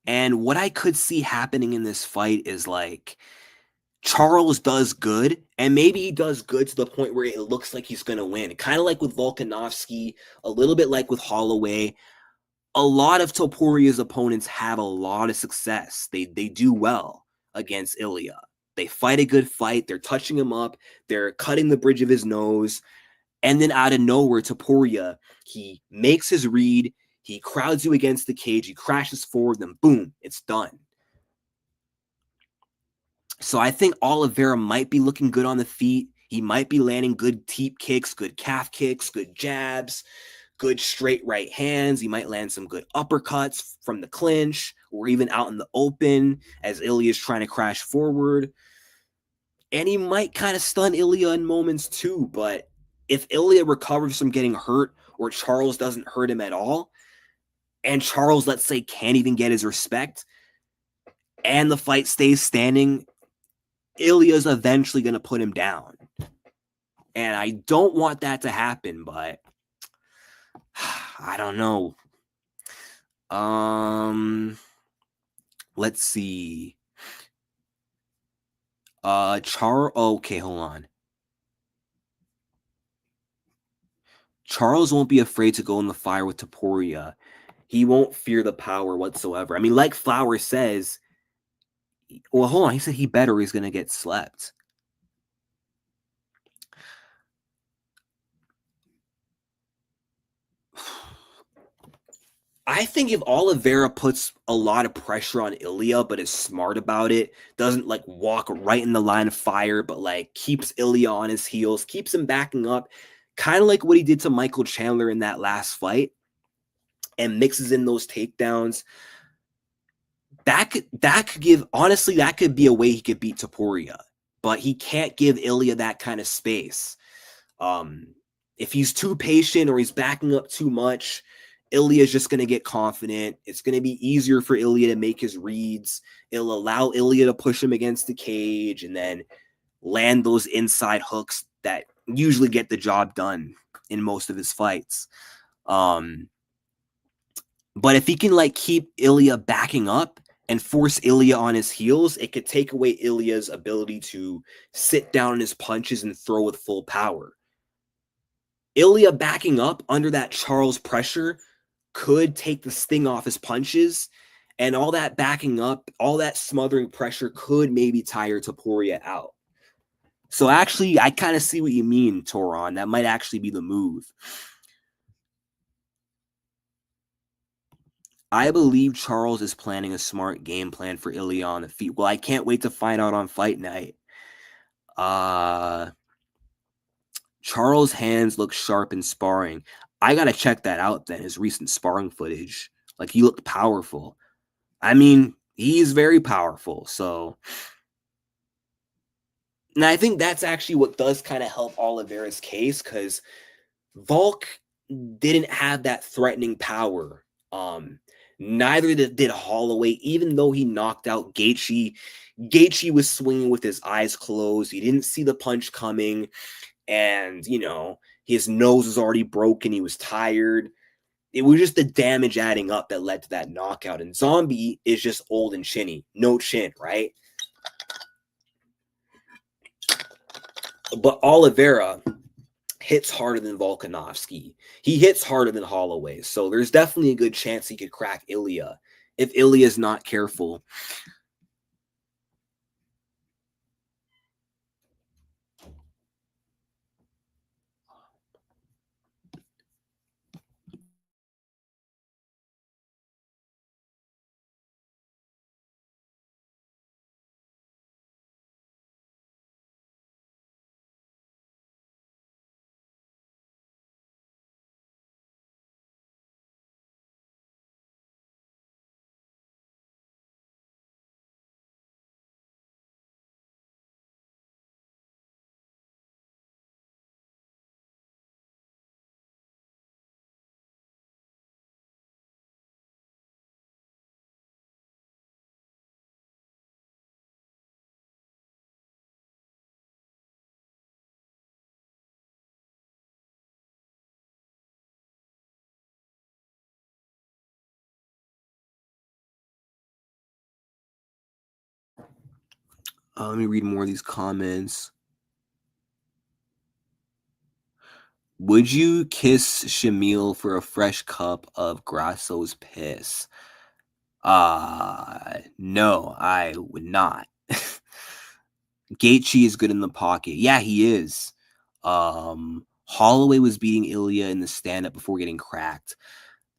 And what I could see happening in this fight is like Charles does good, and maybe he does good to the point where it looks like he's going to win. Kind of like with Volkanovski, a little bit like with Holloway. A lot of Toporia's opponents have a lot of success. They do well against Ilya. They fight a good fight. They're touching him up. They're cutting the bridge of his nose. And then out of nowhere, Topuria, he makes his read. He crowds you against the cage. He crashes forward. Then boom, it's done. So I think Oliveira might be looking good on the feet. He might be landing good teep kicks, good calf kicks, good jabs, good straight right hands. He might land some good uppercuts from the clinch or even out in the open as Ilya is trying to crash forward. And he might kind of stun Ilya in moments too. But if Ilya recovers from getting hurt or Charles doesn't hurt him at all, and Charles, let's say, can't even get his respect, and the fight stays standing, Ilya's eventually going to put him down. And I don't want that to happen, but I don't know. Let's see. Okay, hold on. Charles won't be afraid to go in the fire with Topuria. He won't fear the power whatsoever. I mean, like Flower says, well, hold on. He said he bet or he's going to get slept. I think if Oliveira puts a lot of pressure on Ilya, but is smart about it, doesn't like walk right in the line of fire, but like keeps Ilya on his heels, keeps him backing up, kind of like what he did to Michael Chandler in that last fight, and mixes in those takedowns. That could give, honestly, that could be a way he could beat Topuria, but he can't give Ilya that kind of space. If he's too patient or he's backing up too much, Ilya is just going to get confident. It's going to be easier for Ilya to make his reads. It'll allow Ilya to push him against the cage and then land those inside hooks that usually get the job done in most of his fights. But if he can like keep Ilya backing up and force Ilya on his heels, it could take away Ilya's ability to sit down in his punches and throw with full power. Ilya backing up under that Charles pressure could take the sting off his punches, and all that backing up, all that smothering pressure could maybe tire Topuria out. So actually, I kind of see what you mean, Toron. That might actually be the move. I believe Charles is planning a smart game plan for Ilya on the feet. Well, I can't wait to find out on fight night. Charles' hands look sharp in sparring. I gotta check that out then, his recent sparring footage. Like, he looked powerful. I mean, he's very powerful, so. And I think that's actually what does kind of help Oliveira's case, because Volk didn't have that threatening power. Neither did Holloway, even though he knocked out Gaethje. Gaethje was swinging with his eyes closed. He didn't see the punch coming, and his nose was already broken. He was tired. It was just the damage adding up that led to that knockout. And Zombie is just old and chinny, no chin, right? But Oliveira hits harder than Volkanovski. He hits harder than Holloway. So there's definitely a good chance he could crack Ilya if Ilya is not careful. Let me read more of these comments. Would you kiss Shamil for a fresh cup of Grasso's piss? No, I would not. Gaethje is good in the pocket. Yeah, he is. Holloway was beating Ilya in the stand-up before getting cracked.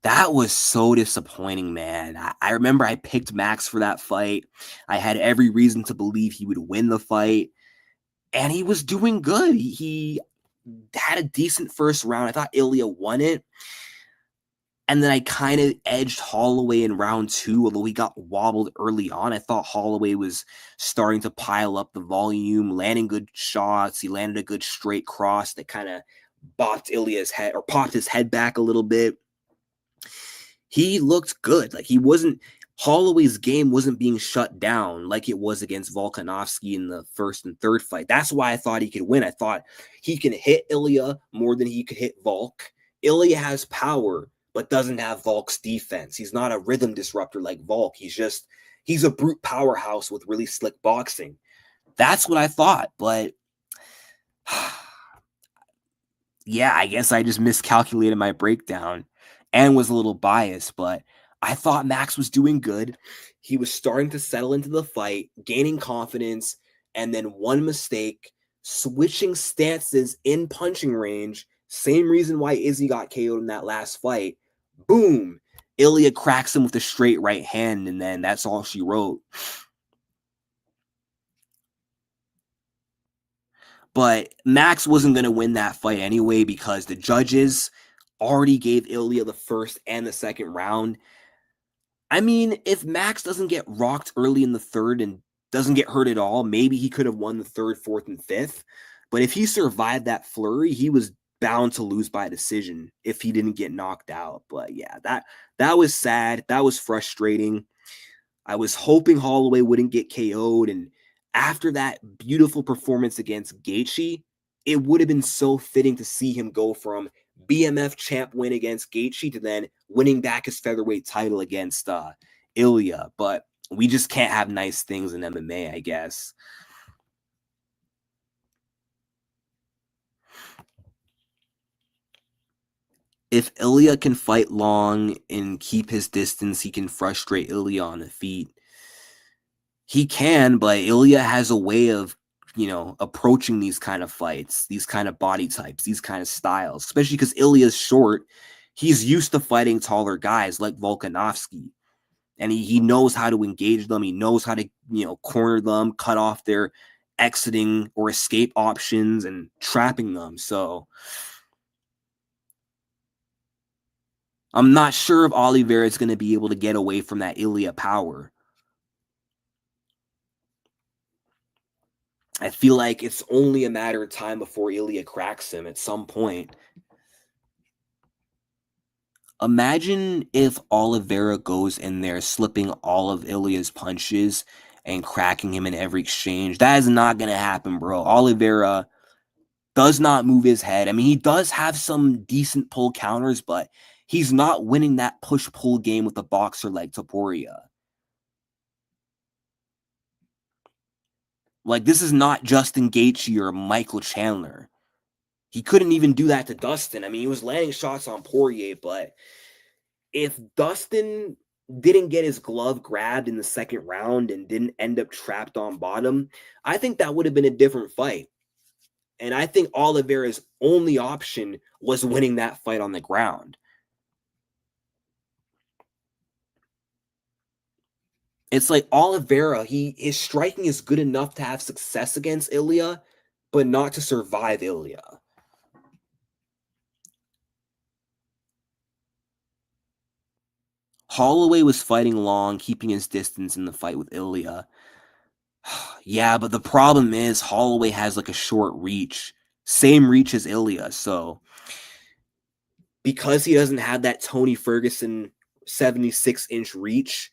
That was so disappointing, man. I remember I picked Max for that fight. I had every reason to believe he would win the fight, and he was doing good. He had a decent first round. I thought Ilya won it. And then I kind of edged Holloway in round 2, although he got wobbled early on. I thought Holloway was starting to pile up the volume, landing good shots. He landed a good straight cross that kind of bopped Ilya's head or popped his head back a little bit. He looked good. Like, he wasn't, Holloway's game wasn't being shut down like it was against Volkanovski in the first and third fight. That's why I thought he could win. I thought he can hit Ilya more than he could hit Volk. Ilya has power, but doesn't have Volk's defense. He's not a rhythm disruptor like Volk. He's a brute powerhouse with really slick boxing. That's what I thought, but yeah, I guess I just miscalculated my breakdown and was a little biased, but I thought Max was doing good. He was starting to settle into the fight, gaining confidence, and then one mistake, switching stances in punching range. Same reason why Izzy got KO'd in that last fight. Boom. Ilya cracks him with a straight right hand, and then that's all she wrote. But Max wasn't going to win that fight anyway because the judges already gave Ilya the first and the second round. I mean, if Max doesn't get rocked early in the third and doesn't get hurt at all, maybe he could have won the third, fourth, and fifth. But if he survived that flurry, he was bound to lose by decision if he didn't get knocked out. But yeah, that was sad. That was frustrating. I was hoping Holloway wouldn't get KO'd, and after that beautiful performance against Gaethje, it would have been so fitting to see him go from BMF champ win against Gaethje to then winning back his featherweight title against Ilya. But we just can't have nice things in MMA, I guess. If Ilya can fight long and keep his distance, he can frustrate Ilya on the feet. He can, but Ilya has a way of, approaching these kind of fights, these kind of body types, these kind of styles, especially because Ilya's short. He's used to fighting taller guys like Volkanovski, and he knows how to engage them. He knows how to, corner them, cut off their exiting or escape options and trapping them. So I'm not sure if Oliveira is going to be able to get away from that Ilya power. I feel like it's only a matter of time before Ilya cracks him at some point. Imagine if Oliveira goes in there slipping all of Ilya's punches and cracking him in every exchange. That is not going to happen, bro. Oliveira does not move his head. I mean, he does have some decent pull counters, but he's not winning that push-pull game with a boxer like Topuria. Like, this is not Justin Gaethje or Michael Chandler. He couldn't even do that to Dustin. I mean, he was landing shots on Poirier, but if Dustin didn't get his glove grabbed in the second round and didn't end up trapped on bottom, I think that would have been a different fight. And I think Oliveira's only option was winning that fight on the ground. It's like Oliveira, his striking is good enough to have success against Ilya, but not to survive Ilya. Holloway was fighting long, keeping his distance in the fight with Ilya. Yeah, but the problem is Holloway has like a short reach, same reach as Ilya. So because he doesn't have that Tony Ferguson 76-inch reach,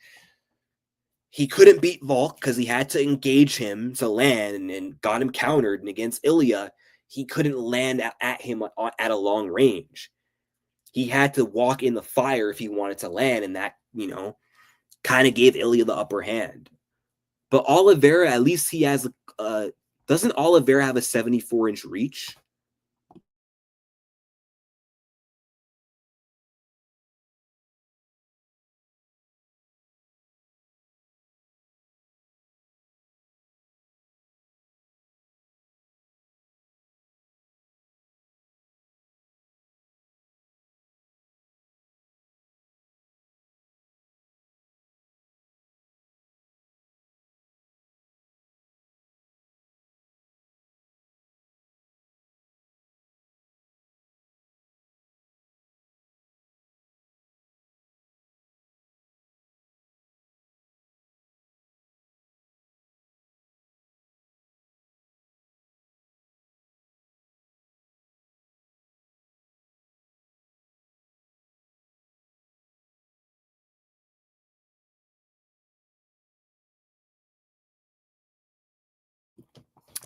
he couldn't beat Volk because he had to engage him to land and got him countered. And against Ilya, he couldn't land at him at a long range. He had to walk in the fire if he wanted to land, and that, kind of gave Ilya the upper hand. But Oliveira, at least he has doesn't Oliveira have a 74-inch reach?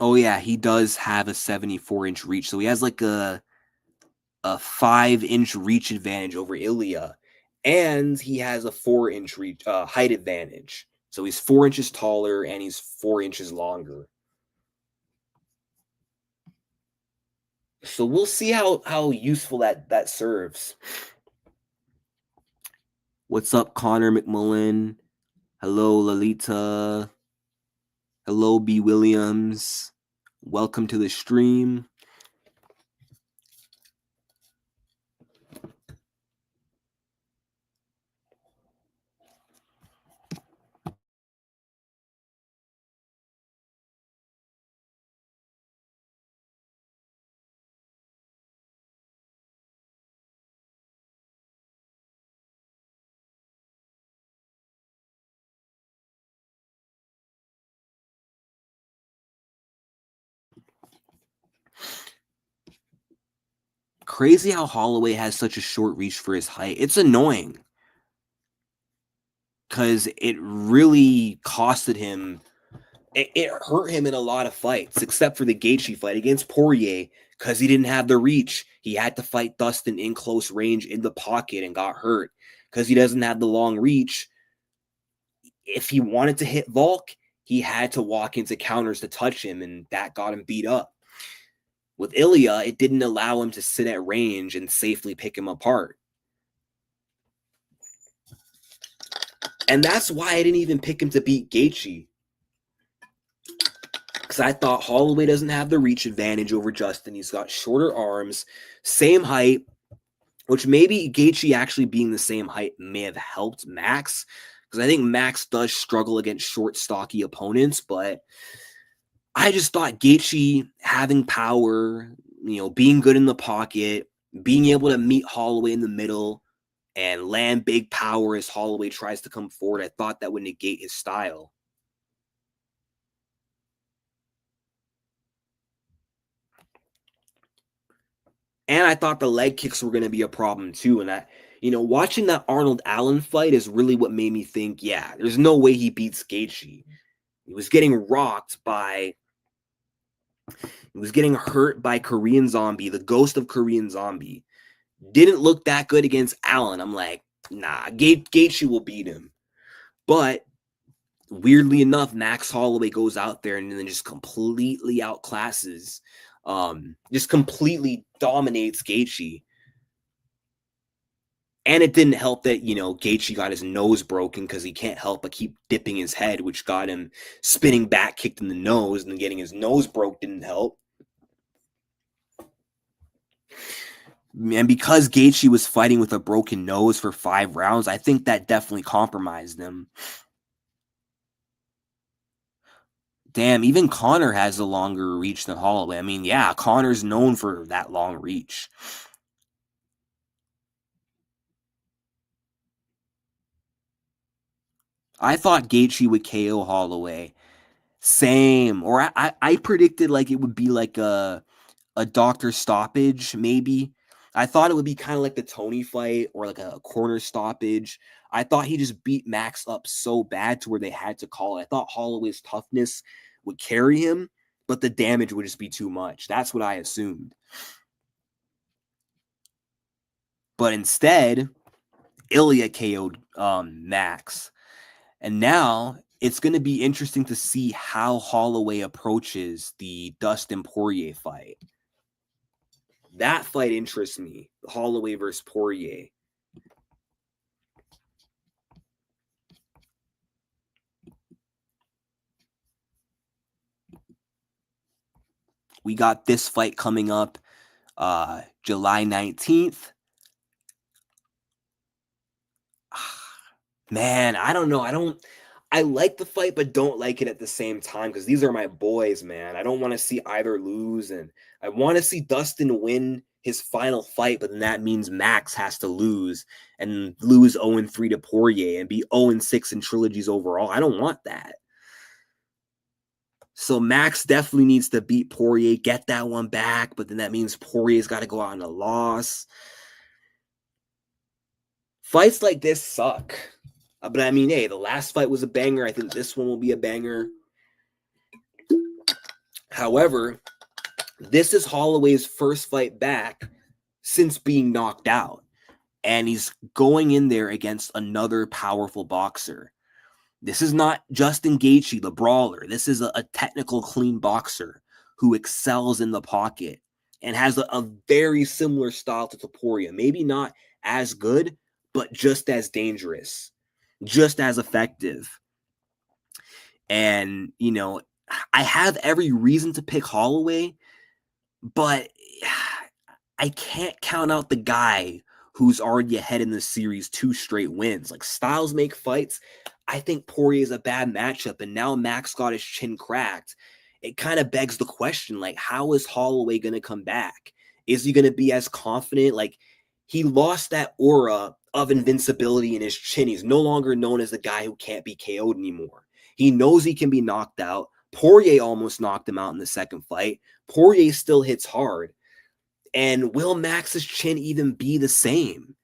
Oh yeah, he does have a 74-inch reach. So he has like a 5-inch reach advantage over Ilya. And he has a 4-inch reach height advantage. So he's 4 inches taller and he's 4 inches longer. So we'll see how useful that serves. What's up, Connor McMullen? Hello, Lalita. Hello, B. Williams. Welcome to the stream. Crazy how Holloway has such a short reach for his height. It's annoying because it really costed him. It hurt him in a lot of fights, except for the Gaethje fight against Poirier, because he didn't have the reach. He had to fight Dustin in close range in the pocket and got hurt because he doesn't have the long reach. If he wanted to hit Volk, he had to walk into counters to touch him, and that got him beat up. With Ilya, it didn't allow him to sit at range and safely pick him apart. And that's why I didn't even pick him to beat Gaethje. Because I thought Holloway doesn't have the reach advantage over Justin. He's got shorter arms, same height, which maybe Gaethje actually being the same height may have helped Max. Because I think Max does struggle against short, stocky opponents. But I just thought Gaethje having power, being good in the pocket, being able to meet Holloway in the middle and land big power as Holloway tries to come forward, I thought that would negate his style. And I thought the leg kicks were going to be a problem too. And watching that Arnold Allen fight is really what made me think, yeah, there's no way he beats Gaethje. He was getting hurt by Korean Zombie, the ghost of Korean Zombie. Didn't look that good against Allen. I'm like, nah, Gaethje will beat him. But weirdly enough, Max Holloway goes out there and then just completely outclasses, just completely dominates Gaethje. And it didn't help that, Gaethje got his nose broken because he can't help but keep dipping his head, which got him spinning back kicked in the nose, and getting his nose broke didn't help. And because Gaethje was fighting with a broken nose for 5 rounds, I think that definitely compromised him. Damn, even Connor has a longer reach than Holloway. I mean, yeah, Connor's known for that long reach. I thought Gaethje would KO Holloway. Same. Or I predicted like it would be like a doctor stoppage, maybe. I thought it would be kind of like the Tony fight or like a corner stoppage. I thought he just beat Max up so bad to where they had to call it. I thought Holloway's toughness would carry him, but the damage would just be too much. That's what I assumed. But instead, Ilya KO'd Max. And now it's going to be interesting to see how Holloway approaches the Dustin Poirier fight. That fight interests me. Holloway versus Poirier. We got this fight coming up July 19th. Man, I don't know. I like the fight, but don't like it at the same time because these are my boys, man. I don't want to see either lose, and I want to see Dustin win his final fight, but then that means Max has to lose and lose 0-3 to Poirier and be 0-6 in trilogies overall. I don't want that. So Max definitely needs to beat Poirier, get that one back, but then that means Poirier's got to go out on a loss. Fights like this suck. But I mean, hey, the last fight was a banger. I think this one will be a banger. However, this is Holloway's first fight back since being knocked out. And he's going in there against another powerful boxer. This is not Justin Gaethje, the brawler. This is a technical, clean boxer who excels in the pocket and has a very similar style to Topuria. Maybe not as good, but just as dangerous, just as effective. And, you know, I have every reason to pick Holloway, but I can't count out the guy who's already ahead in the series, 2 straight wins. Like, styles make fights. I think Poirier is a bad matchup, and now Max got his chin cracked. It kind of begs the question, like, how is Holloway going to come back? Is he going to be as confident? Like, he lost that aura of invincibility in his chin. He's no longer known as the guy who can't be KO'd anymore. He knows he can be knocked out. Poirier almost knocked him out in the second fight. Poirier still hits hard. And will Max's chin even be the same?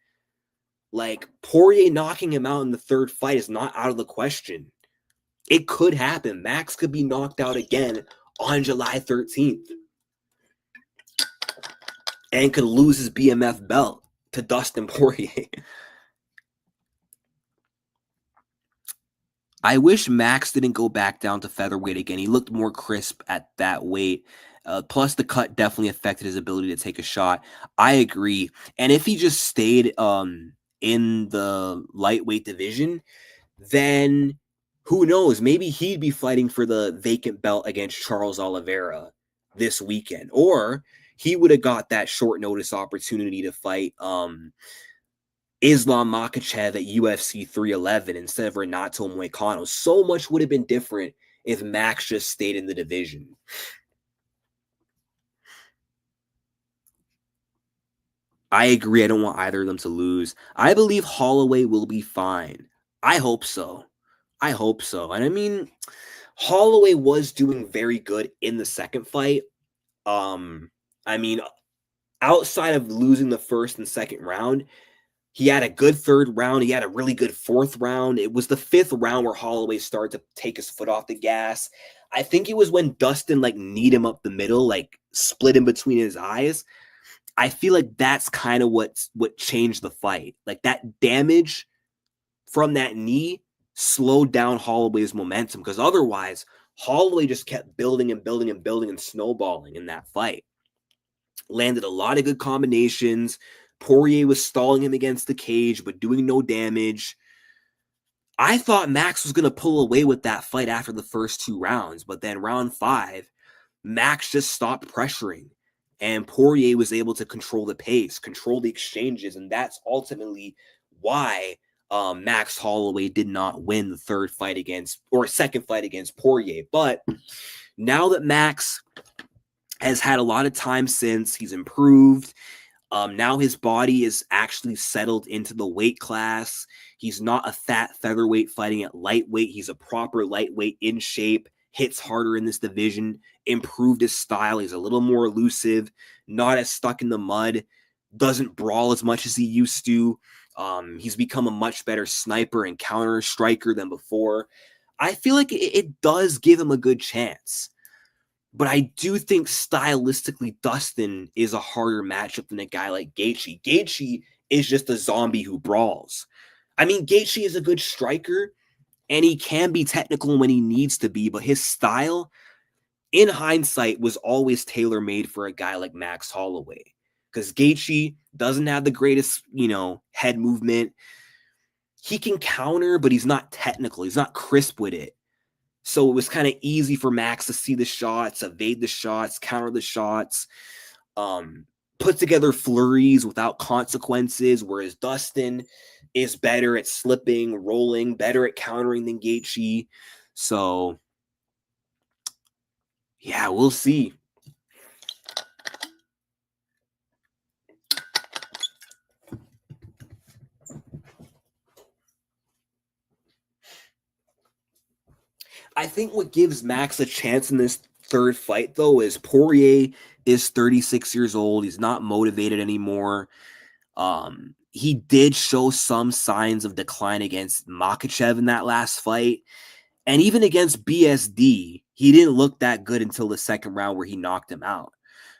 Like, Poirier knocking him out in the third fight is not out of the question. It could happen. Max could be knocked out again on July 13th and could lose his BMF belt to Dustin Poirier. I wish Max didn't go back down to featherweight again. He looked more crisp at that weight. Plus, the cut definitely affected his ability to take a shot. I agree. And if he just stayed in the lightweight division, then who knows? Maybe he'd be fighting for the vacant belt against Charles Oliveira this weekend. Or he would have got that short notice opportunity to fight Islam Makhachev at UFC 311 instead of Renato Moicano. So much would have been different if Max just stayed in the division. I agree. I don't want either of them to lose. I believe Holloway will be fine. I hope so. I hope so. And I mean, Holloway was doing very good in the second fight. I mean, outside of losing the first and second round, he had a good third round. He had a really good fourth round. It was the fifth round where Holloway started to take his foot off the gas. I think it was when Dustin kneed him up the middle, split him between his eyes. I feel like that's kind of what changed the fight. Like, that damage from that knee slowed down Holloway's momentum, because otherwise Holloway just kept building and building and building and snowballing in that fight. Landed a lot of good combinations. Poirier was stalling him against the cage, but doing no damage. I thought Max was going to pull away with that fight after the first 2 rounds, but then round 5, Max just stopped pressuring, and Poirier was able to control the pace, control the exchanges, and that's ultimately why Max Holloway did not win the second fight against Poirier. But now that Max has had a lot of time since, he's improved. Now his body is actually settled into the weight class. He's not a fat featherweight fighting at lightweight. He's a proper lightweight, in shape, hits harder in this division, improved his style. He's a little more elusive, not as stuck in the mud, doesn't brawl as much as he used to. He's become a much better sniper and counter striker than before. I feel like it does give him a good chance. But I do think stylistically Dustin is a harder matchup than a guy like Gaethje. Gaethje is just a zombie who brawls. I mean, Gaethje is a good striker, and he can be technical when he needs to be, but his style, in hindsight, was always tailor made for a guy like Max Holloway. Because Gaethje doesn't have the greatest, head movement. He can counter, but he's not technical. He's not crisp with it. So it was kind of easy for Max to see the shots, evade the shots, counter the shots, put together flurries without consequences, whereas Dustin is better at slipping, rolling, better at countering than Gaethje. So, yeah, we'll see. I think what gives Max a chance in this third fight, though, is Poirier is 36 years old. He's not motivated anymore. He did show some signs of decline against Makhachev in that last fight. And even against BSD, he didn't look that good until the second round where he knocked him out.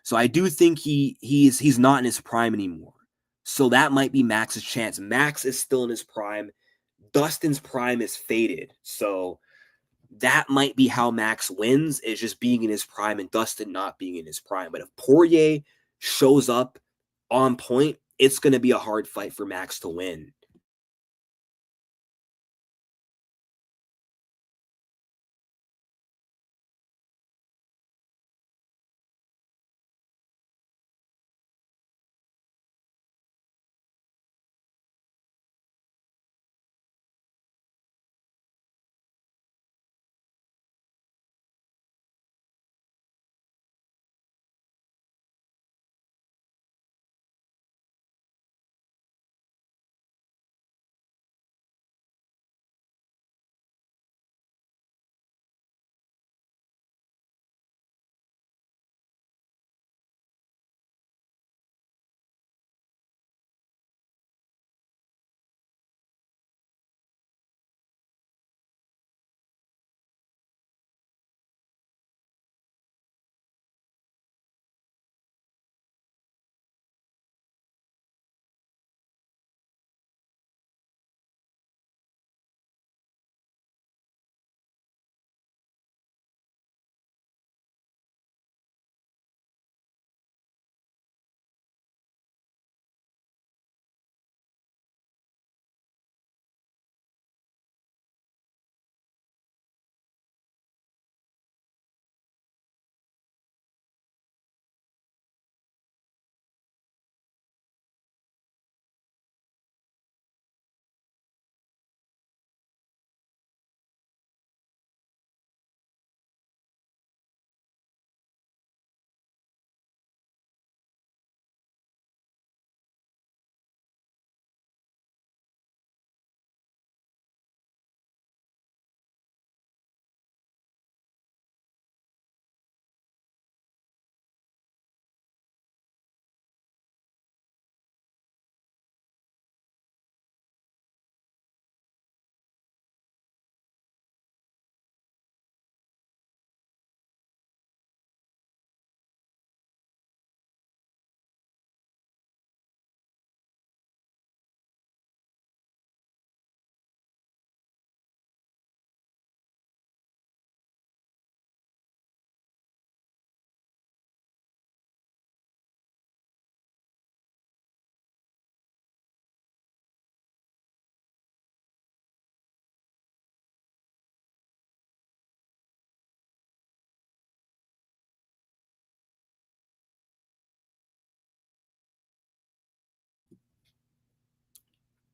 So I do think he's not in his prime anymore. So that might be Max's chance. Max is still in his prime. Dustin's prime is faded. So that might be how Max wins, is just being in his prime and Dustin not being in his prime. But if Poirier shows up on point, it's going to be a hard fight for Max to win.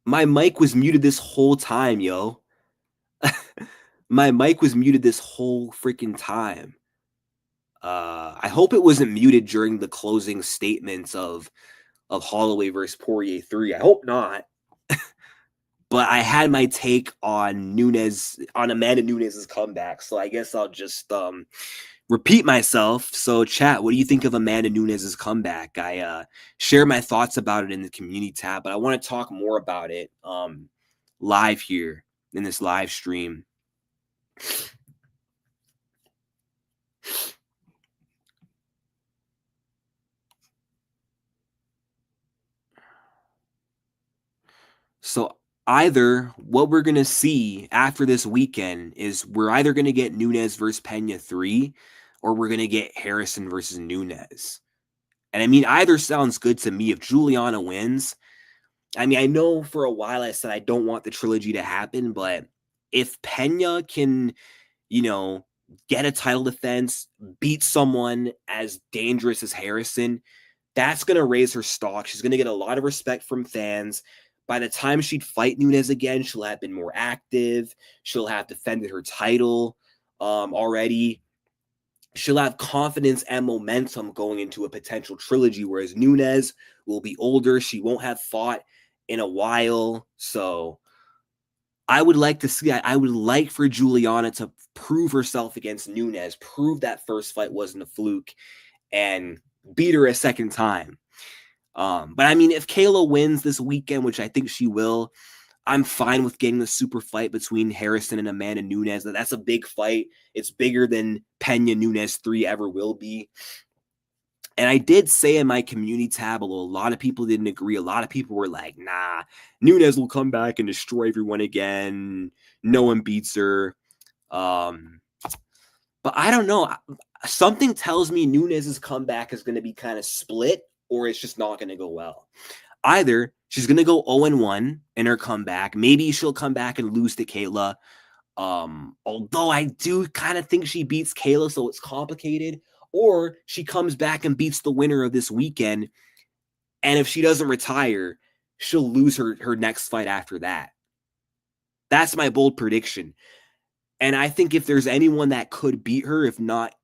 My mic was muted this whole time, yo. My mic was muted this whole freaking time. I hope it wasn't muted during the closing statements of Holloway versus Poirier 3. I hope not. But I had my take on Amanda Nunes' comeback, so I guess I'll just repeat myself. So, chat, what do you think of Amanda Nunes' comeback? I share my thoughts about it in the community tab, but I want to talk more about it live here in this live stream. So either what we're going to see after this weekend is we're either going to get Nunes versus Pena 3 or we're going to get Harrison versus Nunes. And I mean, either sounds good to me. If Juliana wins, I mean, I know for a while I said I don't want the trilogy to happen, but if Pena can, you know, get a title defense, beat someone as dangerous as Harrison, that's going to raise her stock. She's going to get a lot of respect from fans. By the time she'd fight Nunes again, she'll have been more active. She'll have defended her title already. She'll have confidence and momentum going into a potential trilogy, whereas Nunes will be older. She won't have fought in a while. So I would like to see, I would like for Juliana to prove herself against Nunes, prove that first fight wasn't a fluke, and beat her a second time. But I mean, if Kayla wins this weekend, which I think she will, I'm fine with getting the super fight between Harrison and Amanda Nunes. That's a big fight. It's bigger than Pena Nunes 3 ever will be. And I did say in my community tab, although a lot of people didn't agree, a lot of people were like, nah, Nunes will come back and destroy everyone again. No one beats her. But I don't know. Something tells me Nunes' comeback is going to be kind of split, or it's just not going to go well. Either she's going to go 0-1 in her comeback. Maybe she'll come back and lose to Kayla. Although I do kind of think she beats Kayla, so it's complicated. Or she comes back and beats the winner of this weekend. And if she doesn't retire, she'll lose her next fight after that. That's my bold prediction. And I think if there's anyone that could beat her, if not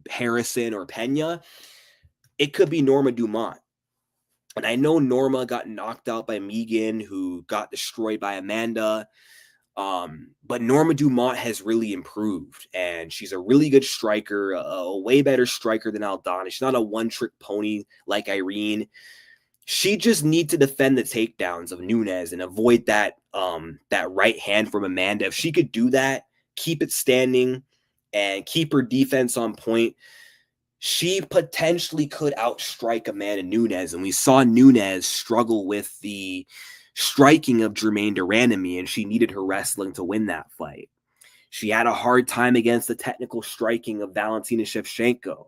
Harrison or Pena, it could be Norma Dumont. And I know Norma got knocked out by Megan, who got destroyed by Amanda. But Norma Dumont has really improved, and she's a really good striker, a way better striker than Aldana. She's not a one-trick pony like Irene. She just needs to defend the takedowns of Nunes and avoid that right hand from Amanda. If she could do that, keep it standing, and keep her defense on point, she potentially could outstrike Amanda Nunes. And we saw Nunes struggle with the striking of Germaine de Randamie, and she needed her wrestling to win that fight. She had a hard time against the technical striking of Valentina Shevchenko.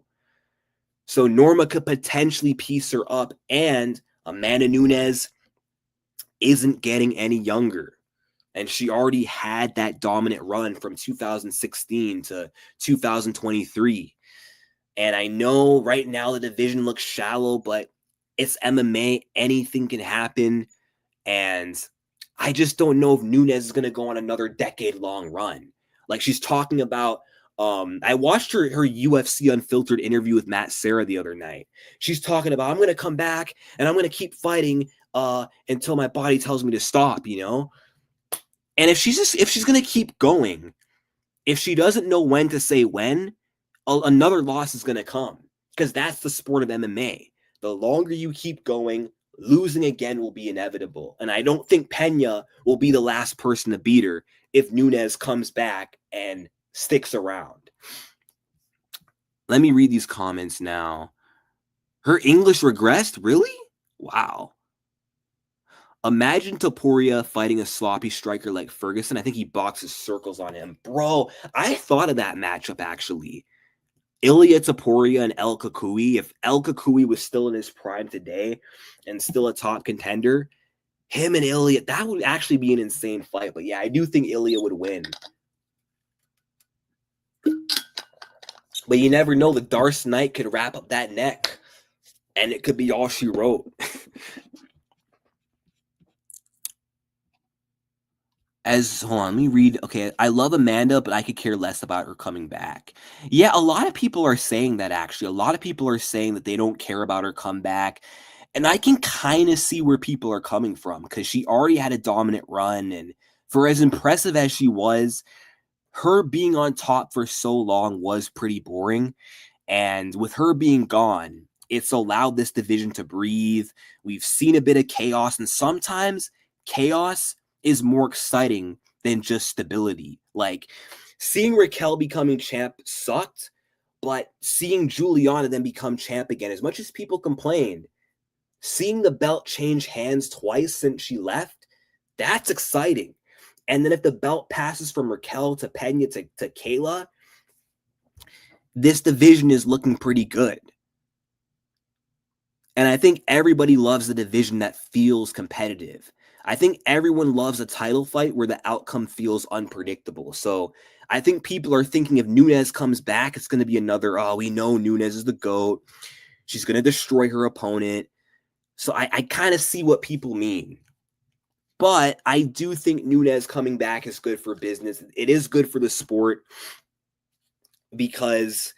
So Norma could potentially piece her up, and Amanda Nunes isn't getting any younger. And she already had that dominant run from 2016 to 2023. And I know right now the division looks shallow, but it's MMA. Anything can happen. And I just don't know if Nunes is going to go on another decade-long run. Like she's talking about, I watched her UFC Unfiltered interview with Matt Serra the other night. She's talking about, I'm going to come back and I'm going to keep fighting until my body tells me to stop, you know? And if she's going to keep going, if she doesn't know when to say when, another loss is going to come, because that's the sport of MMA. The longer you keep going, losing again will be inevitable. And I don't think Pena will be the last person to beat her if Nunes comes back and sticks around. Let me read these comments now. Her English regressed? Really? Wow. Imagine Topuria fighting a sloppy striker like Ferguson. I think he boxes circles on him. Bro, I thought of that matchup, actually. Ilia Topuria and El Kakui. If El Kakui was still in his prime today and still a top contender, him and Ilia, that would actually be an insane fight. But yeah, I do think Ilia would win. But you never know. The Darce Knight could wrap up that neck, and it could be all she wrote. Hold on, let me read. Okay, I love Amanda, but I could care less about her coming back. Yeah, a lot of people are saying that, actually. A lot of people are saying that they don't care about her comeback. And I can kind of see where people are coming from, because she already had a dominant run. And for as impressive as she was, her being on top for so long was pretty boring. And with her being gone, it's allowed this division to breathe. We've seen a bit of chaos, and sometimes chaos is more exciting than just stability. Like, seeing Raquel becoming champ sucked, but seeing Juliana then become champ again, as much as people complained, seeing the belt change hands twice since she left, That's exciting. And then if the belt passes from Raquel to Pena to Kayla, this division is looking pretty good. And I think everybody loves the division that feels competitive. I think everyone loves a title fight where the outcome feels unpredictable. So I think people are thinking if Nunes comes back, it's going to be another, oh, we know Nunes is the GOAT. She's going to destroy her opponent. So I kind of see what people mean. But I do think Nunes coming back is good for business. It is good for the sport because,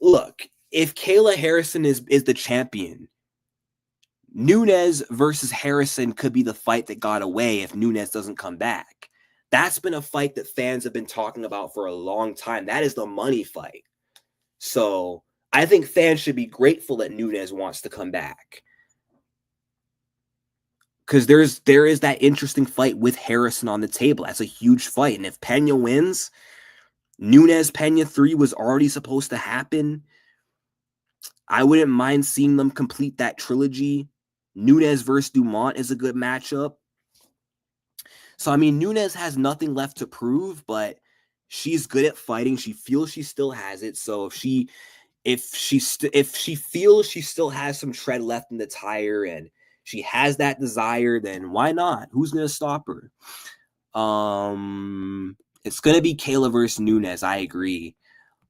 look, if Kayla Harrison is the champion, Nunes versus Harrison could be the fight that got away if Nunes doesn't come back. That's been a fight that fans have been talking about for a long time. That is the money fight. So I think fans should be grateful that Nunes wants to come back. Because there is that interesting fight with Harrison on the table. That's a huge fight. And if Pena wins, Nunes Pena 3 was already supposed to happen. I wouldn't mind seeing them complete that trilogy. Nunes versus Dumont is a good matchup. So, I mean, Nunes has nothing left to prove, but she's good at fighting. She feels she still has it. So if she feels she still has some tread left in the tire and she has that desire, then why not? Who's gonna stop her? It's gonna be Kayla versus Nunes. I agree.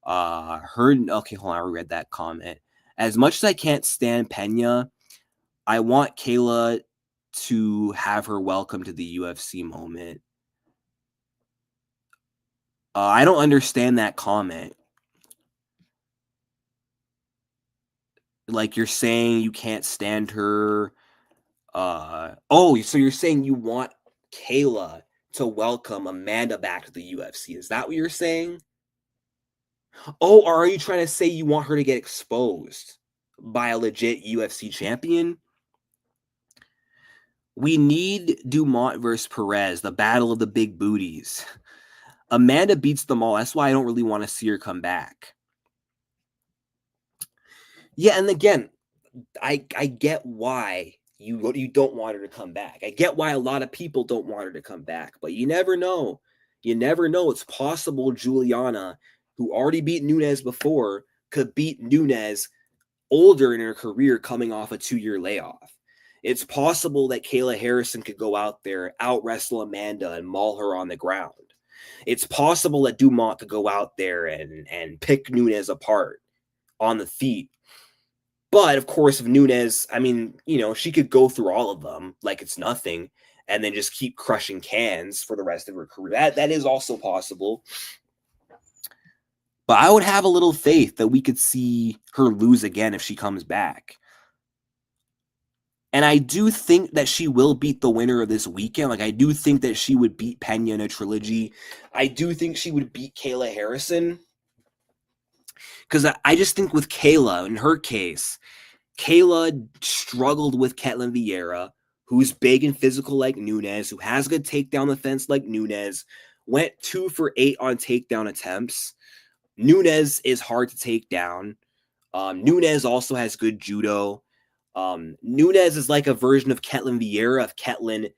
Okay, hold on. I read that comment. As much as I can't stand Pena, I want Kayla to have her welcome to the UFC moment. I don't understand that comment. Like you're saying you can't stand her. So you're saying you want Kayla to welcome Amanda back to the UFC. Is that what you're saying? Oh, or are you trying to say you want her to get exposed by a legit UFC champion? We need Dumont versus Perez, the battle of the big booties. Amanda beats them all. That's why I don't really want to see her come back. Yeah, and again, I get why you don't want her to come back. I get why a lot of people don't want her to come back, but you never know. You never know. It's possible Juliana, who already beat Nunes before, could beat Nunes older in her career coming off a 2-year layoff. It's possible that Kayla Harrison could go out there, out wrestle Amanda, and maul her on the ground. It's possible that Dumont could go out there and pick Nunes apart on the feet. But of course, if Nunes, I mean, she could go through all of them like it's nothing and then just keep crushing cans for the rest of her career. That is also possible. But I would have a little faith that we could see her lose again if she comes back. And I do think that she will beat the winner of this weekend. Like, I do think that she would beat Pena in a trilogy. I do think she would beat Kayla Harrison. Because I just think with Kayla, in her case, Kayla struggled with Ketlin Vieira, who's big and physical like Nunes, who has good takedown defense like Nunes, went 2 for 8 on takedown attempts. Nunes is hard to take down. Nunes also has good judo. Nunes is like a version of Ketlin Vieira if Ketlin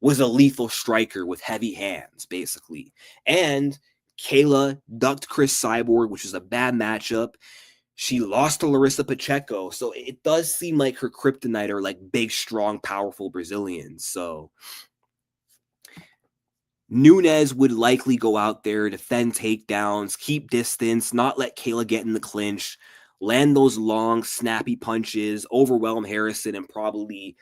was a lethal striker with heavy hands, basically. And Kayla ducked Chris Cyborg, which is a bad matchup. She lost to Larissa Pacheco, so it does seem like her kryptonite are like big, strong, powerful Brazilians. So Nunes would likely go out there, defend takedowns, keep distance, not let Kayla get in the clinch, land those long, snappy punches, overwhelm Harrison, and probably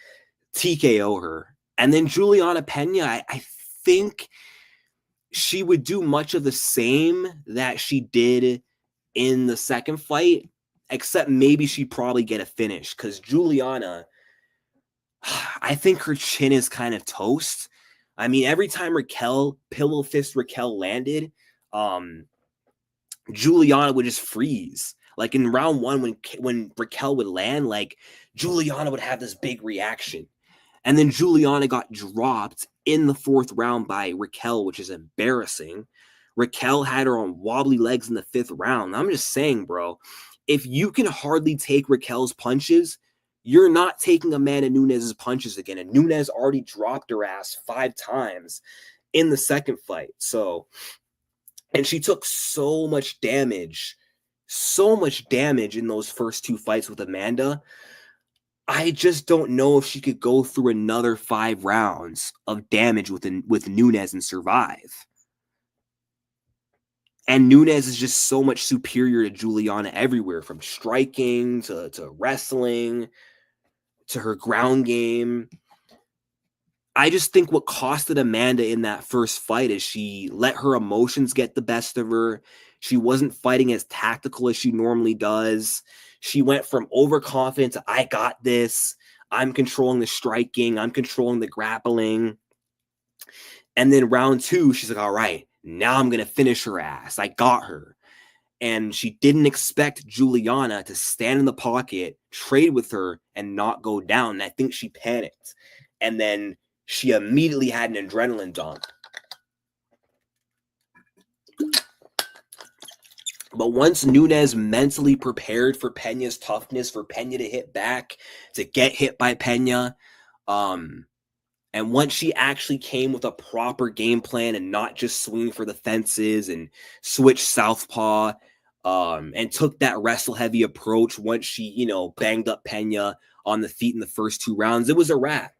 TKO her. And then Juliana Pena, I think she would do much of the same that she did in the second fight, except maybe she'd probably get a finish because Juliana, I think her chin is kind of toast. I mean, every time pillow fist Raquel landed, Juliana would just freeze. Like in round 1, when Raquel would land, like Juliana would have this big reaction. And then Juliana got dropped in the 4th round by Raquel, which is embarrassing. Raquel had her on wobbly legs in the 5th round. I'm just saying, bro, if you can hardly take Raquel's punches, you're not taking Amanda Nunes's punches again. And Nunes already dropped her ass 5 times in the second fight. So, and she took so much damage in those first 2 fights with Amanda. I just don't know if she could go through another 5 rounds of damage with Nunes and survive. And Nunes is just so much superior to Juliana everywhere, from striking to wrestling to her ground game. I just think what costed Amanda in that first fight is she let her emotions get the best of her. She wasn't fighting as tactical as she normally does. She went from overconfident to, I got this. I'm controlling the striking. I'm controlling the grappling. And then round 2, she's like, all right, now I'm going to finish her ass. I got her. And she didn't expect Juliana to stand in the pocket, trade with her, and not go down. And I think she panicked. And then she immediately had an adrenaline dump. But once Nunes mentally prepared for Pena's toughness, for Pena to hit back, to get hit by Pena, and once she actually came with a proper game plan and not just swing for the fences and switch southpaw, and took that wrestle-heavy approach, once she, banged up Pena on the feet in the first 2 rounds, it was a wrap.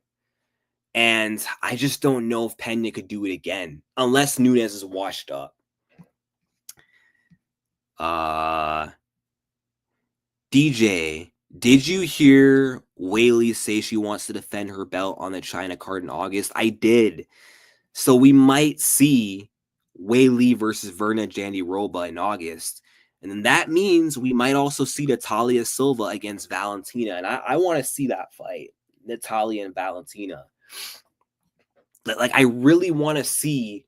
And I just don't know if Pena could do it again, unless Nunes is washed up. DJ, did you hear Weili say she wants to defend her belt on the China card in August? I did. So we might see Weili versus Verna Jandiroba in August. And then that means we might also see Natalia Silva against Valentina. And I want to see that fight, Natalia and Valentina. Like, I really want to see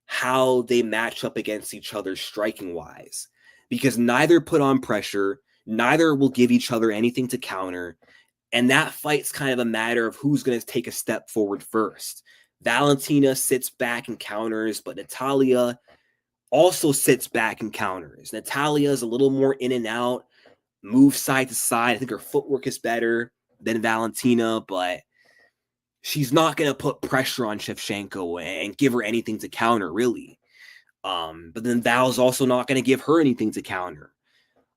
how they match up against each other striking wise, because neither put on pressure, neither will give each other anything to counter. And that fight's kind of a matter of who's going to take a step forward first. Valentina sits back and counters, but Natalia also sits back and counters. Natalia is a little more in and out, move side to side. I think her footwork is better than Valentina, but she's not going to put pressure on Shevchenko and give her anything to counter, really. But then Val's also not going to give her anything to counter.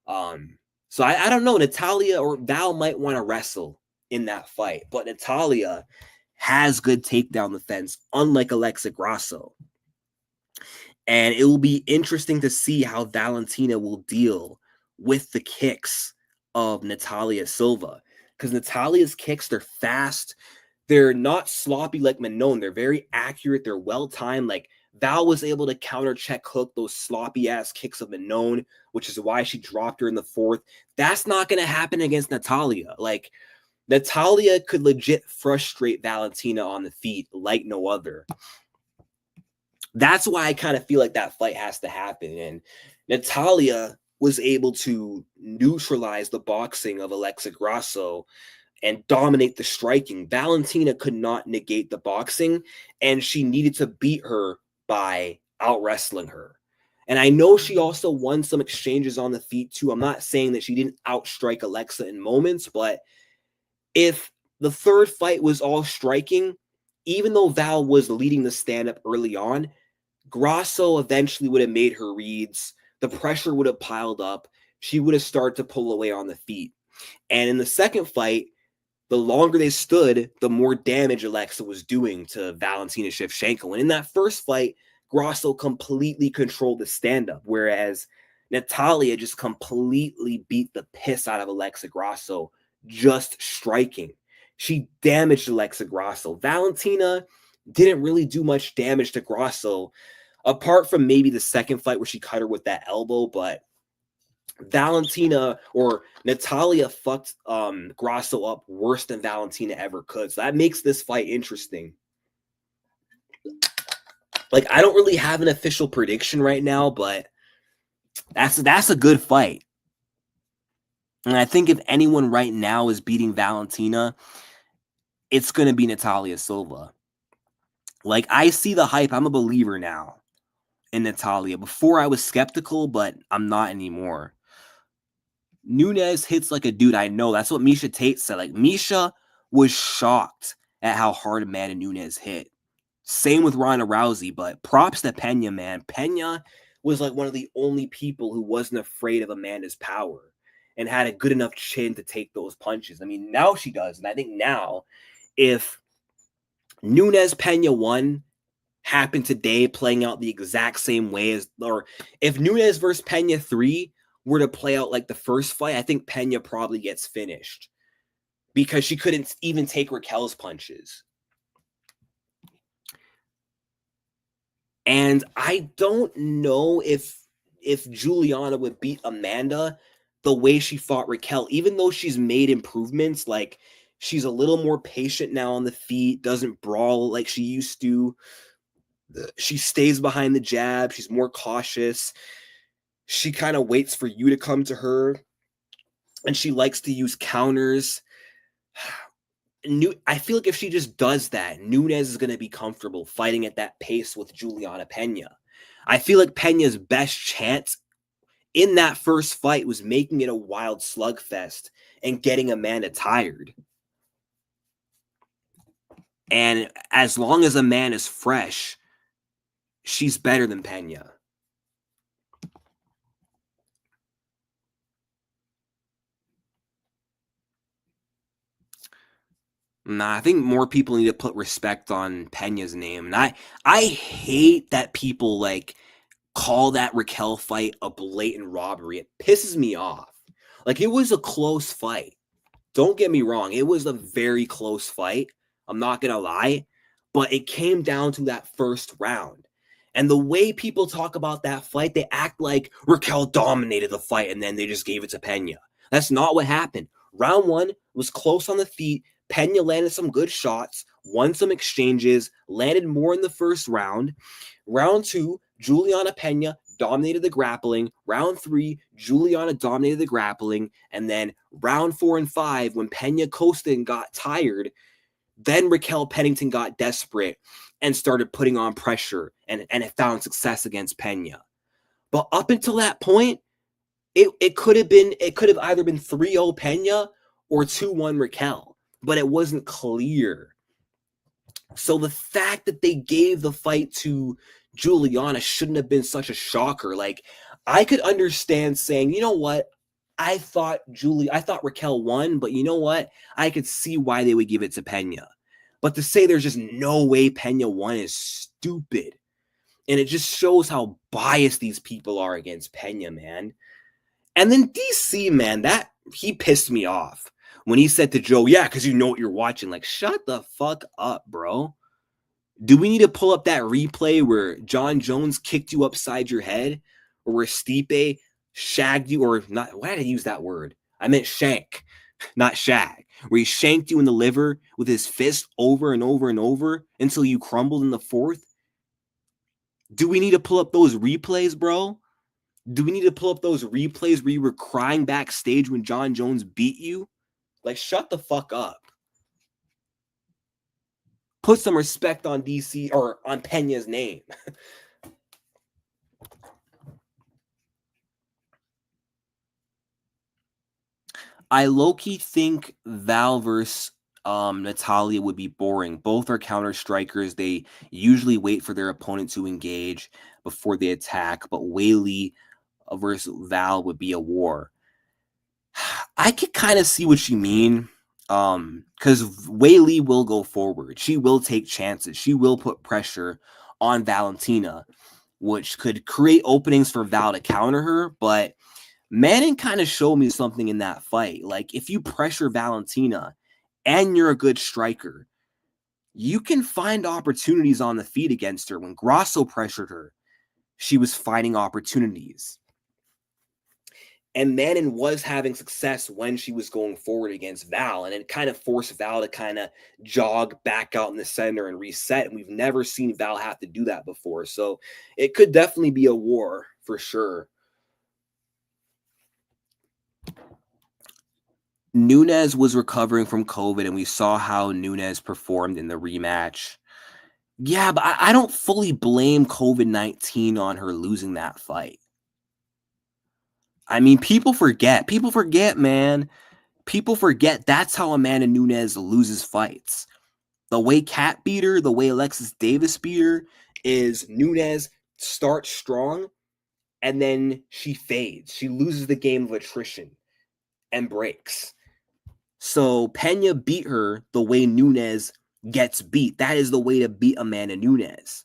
So I don't know. Natalia or Val might want to wrestle in that fight, but Natalia has good takedown defense, unlike Alexa Grasso. And it will be interesting to see how Valentina will deal with the kicks of Natalia Silva, because Natalia's kicks, they're fast. They're not sloppy like Manon. They're very accurate. They're well-timed. Like, Val was able to counter-check hook those sloppy-ass kicks of Manon, which is why she dropped her in the 4th. That's not going to happen against Natalia. Like, Natalia could legit frustrate Valentina on the feet like no other. That's why I kind of feel like that fight has to happen. And Natalia was able to neutralize the boxing of Alexa Grasso and dominate the striking. Valentina could not negate the boxing, and she needed to beat her by out-wrestling her. And I know she also won some exchanges on the feet too. I'm not saying that she didn't outstrike Alexa in moments, but if the third fight was all striking, even though Val was leading the stand-up early on, Grasso eventually would have made her reads. The pressure would have piled up. She would have started to pull away on the feet. And in the second fight, the longer they stood, the more damage Alexa was doing to Valentina Shevchenko. And in that first fight, Grasso completely controlled the stand-up, whereas Natalia just completely beat the piss out of Alexa Grasso, just striking. She damaged Alexa Grasso. Valentina didn't really do much damage to Grasso, apart from maybe the second fight where she cut her with that elbow, but Valentina or Natalia fucked Grasso up worse than Valentina ever could. So that makes this fight interesting. Like, I don't really have an official prediction right now, but that's a good fight. And I think if anyone right now is beating Valentina, it's going to be Natalia Silva. Like, I see the hype. I'm a believer now in Natalia. Before I was skeptical, but I'm not anymore. Nunes hits like a dude I know. That's what Misha Tate said. Like, Misha was shocked at how hard Amanda Nunes hit. Same with Ronda Rousey, but props to Pena, man. Pena was like one of the only people who wasn't afraid of Amanda's power and had a good enough chin to take those punches. I mean, now she does. And I think now, if Nunes Pena 1 happened today, playing out the exact same way as, or if Nunes versus Pena 3 were to play out like the first fight, I think Pena probably gets finished because she couldn't even take Raquel's punches. And I don't know if Juliana would beat Amanda the way she fought Raquel, even though she's made improvements. Like, she's a little more patient now on the feet, doesn't brawl like she used to. She stays behind the jab. She's more cautious. She kind of waits for you to come to her, and she likes to use counters. I feel like if she just does that, Nunes is going to be comfortable fighting at that pace with Juliana Pena. I feel like Pena's best chance in that first fight was making it a wild slugfest and getting Amanda tired. And as long as Amanda's fresh, she's better than Pena. Nah, I think more people need to put respect on Pena's name. And I hate that people like call that Raquel fight a blatant robbery. It pisses me off. Like, it was a close fight. Don't get me wrong. It was a very close fight. I'm not going to lie. But it came down to that first round. And the way people talk about that fight, they act like Raquel dominated the fight and then they just gave it to Pena. That's not what happened. Round 1 was close on the feet. Pena landed some good shots, won some exchanges, landed more in the first round. Round 2, Juliana Pena dominated the grappling. Round 3, Juliana dominated the grappling. And then round 4 and 5, when Pena coasted and got tired, then Raquel Pennington got desperate and started putting on pressure and it found success against Pena. But up until that point, it could have either been 3-0 Pena or 2-1 Raquel, but it wasn't clear. So the fact that they gave the fight to Juliana shouldn't have been such a shocker. Like, I could understand saying, you know what? I thought Raquel won, but you know what? I could see why they would give it to Pena. But to say there's just no way Pena won is stupid. And it just shows how biased these people are against Pena, man. And then DC, man, that he pissed me off when he said to Joe, yeah, because you know what you're watching. Like, shut the fuck up, bro. Do we need to pull up that replay where John Jones kicked you upside your head, or where Stipe shagged you, or not? Why did I use that word? I meant shank, not shag. Where he shanked you in the liver with his fist over and over and over until you crumbled in the fourth? Do we need to pull up those replays, bro? Do we need to pull up those replays where you were crying backstage when John Jones beat you? Like, shut the fuck up. Put some respect on DC or on Pena's name. I low-key think Val versus Natalia would be boring. Both are counter strikers. They usually wait for their opponent to engage before they attack, but Weili versus Val would be a war. I could kind of see what you mean. Because Weili will go forward. She will take chances. She will put pressure on Valentina, which could create openings for Val to counter her. But Manning kind of showed me something in that fight. Like, if you pressure Valentina and you're a good striker, you can find opportunities on the feet against her. When Grasso pressured her, she was finding opportunities. And Manon was having success when she was going forward against Val, and it kind of forced Val to kind of jog back out in the center and reset. And we've never seen Val have to do that before. So it could definitely be a war for sure. Nunes was recovering from COVID, and we saw how Nunes performed in the rematch. Yeah, but I don't fully blame COVID-19 on her losing that fight. I mean, people forget. People forget, man. People forget that's how Amanda Nunes loses fights. The way Cat beat her, the way Alexis Davis beat her, is Nunes starts strong and then she fades. She loses the game of attrition and breaks. So Pena beat her the way Nunes gets beat. That is the way to beat Amanda Nunes.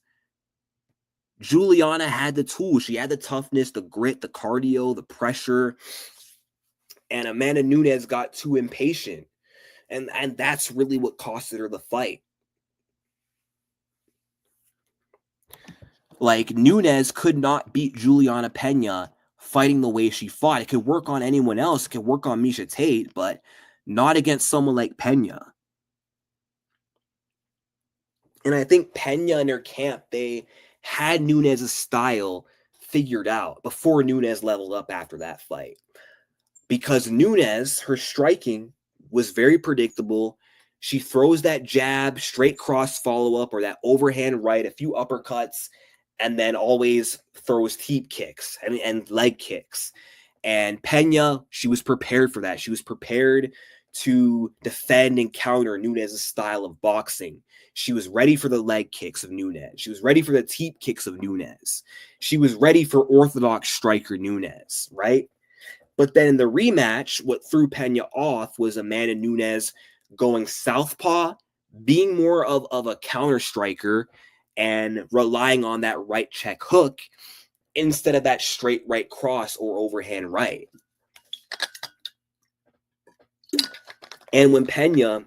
Juliana had the tools. She had the toughness, the grit, the cardio, the pressure. And Amanda Nunes got too impatient. And that's really what costed her the fight. Like, Nunes could not beat Juliana Pena fighting the way she fought. It could work on anyone else. It could work on Miesha Tate, but not against someone like Pena. And I think Pena and her camp, they had Nunes' style figured out before Nunes leveled up after that fight. Because Nunes, her striking was very predictable. She throws that jab, straight cross follow up, or that overhand right, a few uppercuts, and then always throws teep kicks and leg kicks. And Pena, she was prepared for that. She was prepared to defend and counter Nunes' style of boxing. She was ready for the leg kicks of Nunes. She was ready for the teep kicks of Nunes. She was ready for orthodox striker Nunes, right? But then in the rematch, what threw Pena off was Amanda Nunes going southpaw, being more of a counter striker and relying on that right check hook instead of that straight right cross or overhand right. And when Pena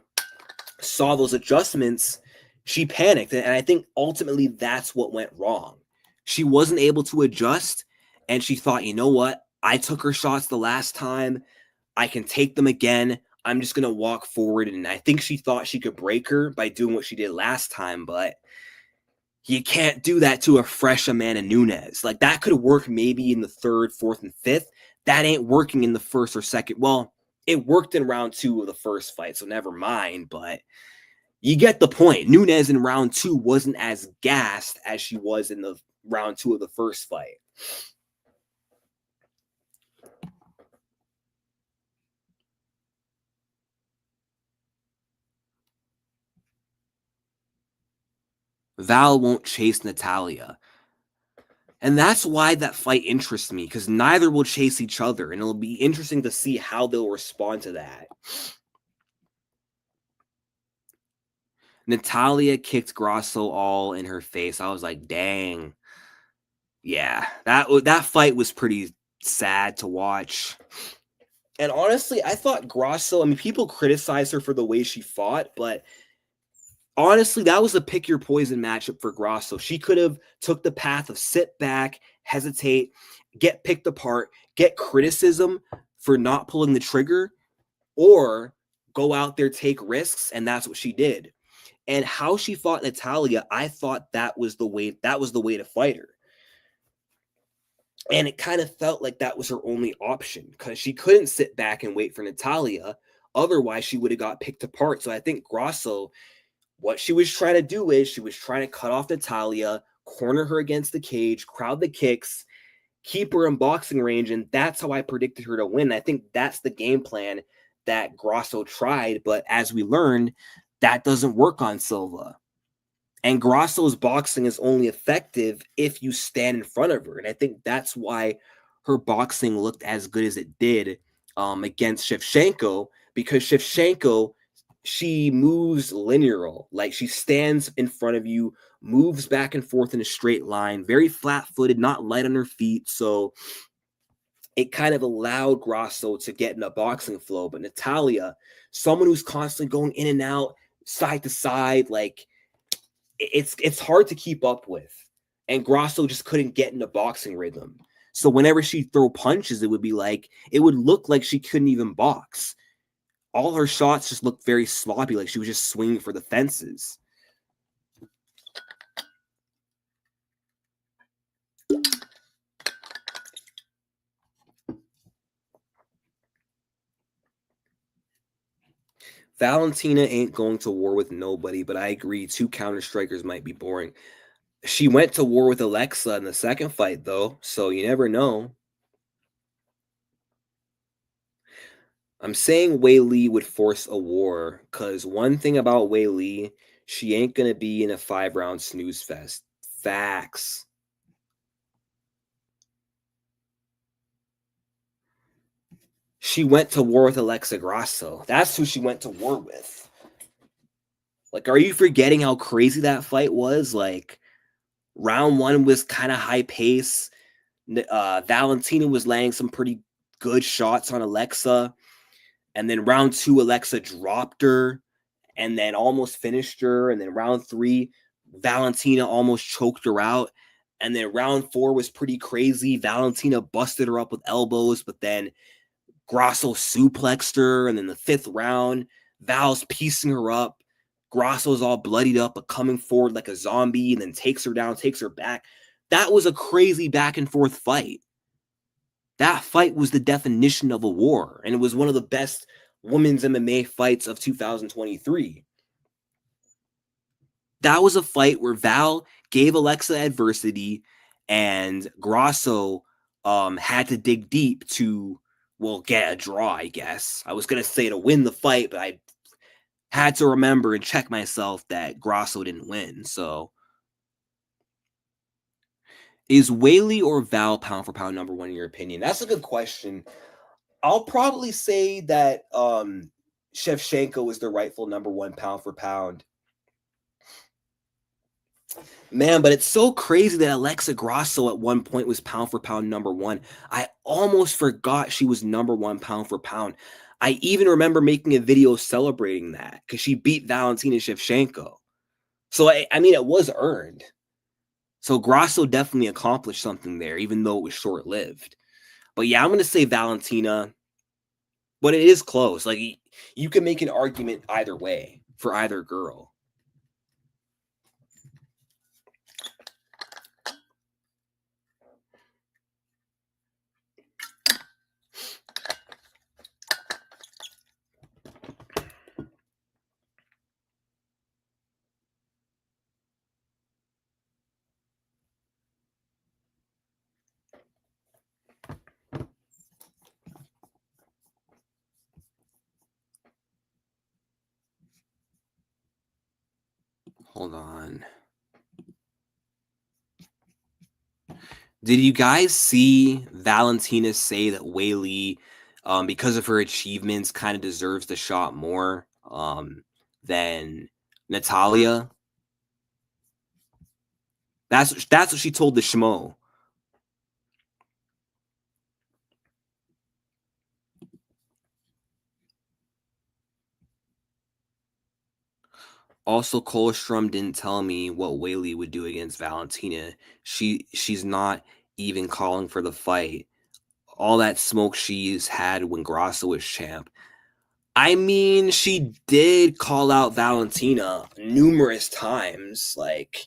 saw those adjustments, she panicked. And I think ultimately that's what went wrong. She wasn't able to adjust, and she thought, you know what? I took her shots the last time. I can take them again. I'm just going to walk forward. And I think she thought she could break her by doing what she did last time, but you can't do that to a fresh Amanda Nunes. Like, that could work maybe in the third, fourth, and fifth. That ain't working in the first or second. Well, it worked in round 2 of the first fight, so never mind, but you get the point. Nunes in round 2 wasn't as gassed as she was in the round 2 of the first fight. Val won't chase Natalia. And that's why that fight interests me, because neither will chase each other, and it'll be interesting to see how they'll respond to that. Natalia kicked Grasso all in her face. I was like, dang. Yeah, that fight was pretty sad to watch. And honestly, I thought Grasso, I mean, people criticize her for the way she fought, but honestly, that was a pick your poison matchup for Grasso. She could have took the path of sit back, hesitate, get picked apart, get criticism for not pulling the trigger, or go out there, take risks, and that's what she did. And how she fought Natalia, I thought that was the way to fight her. And it kind of felt like that was her only option, because she couldn't sit back and wait for Natalia. Otherwise, she would have got picked apart. So I think Grasso, what she was trying to do is she was trying to cut off Natalia, corner her against the cage, crowd the kicks, keep her in boxing range. And that's how I predicted her to win. I think that's the game plan that Grasso tried. But as we learned, that doesn't work on Silva. And Grasso's boxing is only effective if you stand in front of her. And I think that's why her boxing looked as good as it did against Shevchenko, because Shevchenko, she moves linear. Like, she stands in front of you, moves back and forth in a straight line, very flat-footed, not light on her feet. So it kind of allowed Grasso to get in a boxing flow. But Natalia, someone who's constantly going in and out, side to side, like, it's hard to keep up with. And Grasso just couldn't get in a boxing rhythm. So whenever she'd throw punches, it would look like she couldn't even box. All her shots just looked very sloppy, like she was just swinging for the fences. Valentina ain't going to war with nobody, but I agree, 2 counter strikers might be boring. She went to war with Alexa in the second fight, though, so you never know. I'm saying Wei Li would force a war because one thing about Wei Li, she ain't gonna be in a 5 round snooze fest. Facts. She went to war with Alexa Grasso. That's who she went to war with. Like, are you forgetting how crazy that fight was? Like, round one was kind of high pace. Valentina was landing some pretty good shots on Alexa. And then round two, Alexa dropped her and then almost finished her. And then round three, Valentina almost choked her out. And then round four was pretty crazy. Valentina busted her up with elbows, but then Grasso suplexed her. And then the fifth round, Val's piecing her up. Grasso's all bloodied up, but coming forward like a zombie, and then takes her down, takes her back. That was a crazy back and forth fight. That fight was the definition of a war, and it was one of the best women's MMA fights of 2023. That was a fight where Val gave Alexa adversity, and Grasso had to dig deep to, well, get a draw, I guess. I was going to say to win the fight, but I had to remember and check myself that Grasso didn't win. So, is Whaley or Val pound for pound number one in your opinion? That's a good question. I'll probably say that Shevchenko is the rightful number one pound for pound. Man, but it's so crazy that Alexa Grasso at one point was pound for pound number one. I almost forgot she was number one pound for pound. I even remember making a video celebrating that because she beat Valentina Shevchenko. So, I mean, it was earned. So Grasso definitely accomplished something there, even though it was short lived. But yeah, I'm going to say Valentina, but it is close. Like, you can make an argument either way for either girl. Hold on. Did you guys see Valentina say that Whaley, because of her achievements, kind of deserves the shot more than Natalia? That's what she told the Schmo. Also, Kolstrom didn't tell me what Whaley would do against Valentina. She's not even calling for the fight. All that smoke she's had when Grasso was champ. I mean, she did call out Valentina numerous times. Like,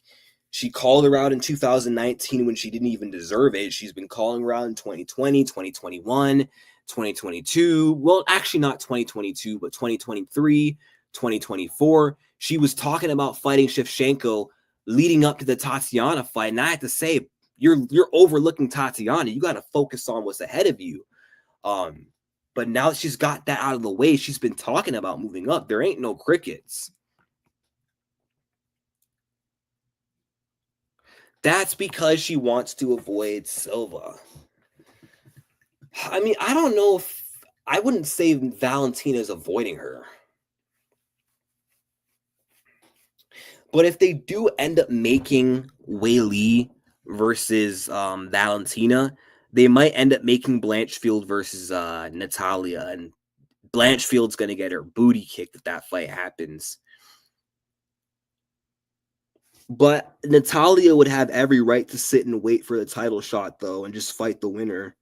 she called her out in 2019 when she didn't even deserve it. She's been calling her out in 2020, 2021, 2022. Well, actually, not 2022, but 2023, 2024. She was talking about fighting Shevchenko leading up to the Tatiana fight. And I have to say, you're overlooking Tatiana. You got to focus on what's ahead of you. But now that she's got that out of the way, she's been talking about moving up. There ain't no crickets. That's because she wants to avoid Silva. I mean, I don't know if I wouldn't say Valentina's avoiding her. But if they do end up making Wei Li versus Valentina, they might end up making Blanchfield versus Natalia. And Blanchfield's going to get her booty kicked if that fight happens. But Natalia would have every right to sit and wait for the title shot, though, and just fight the winner.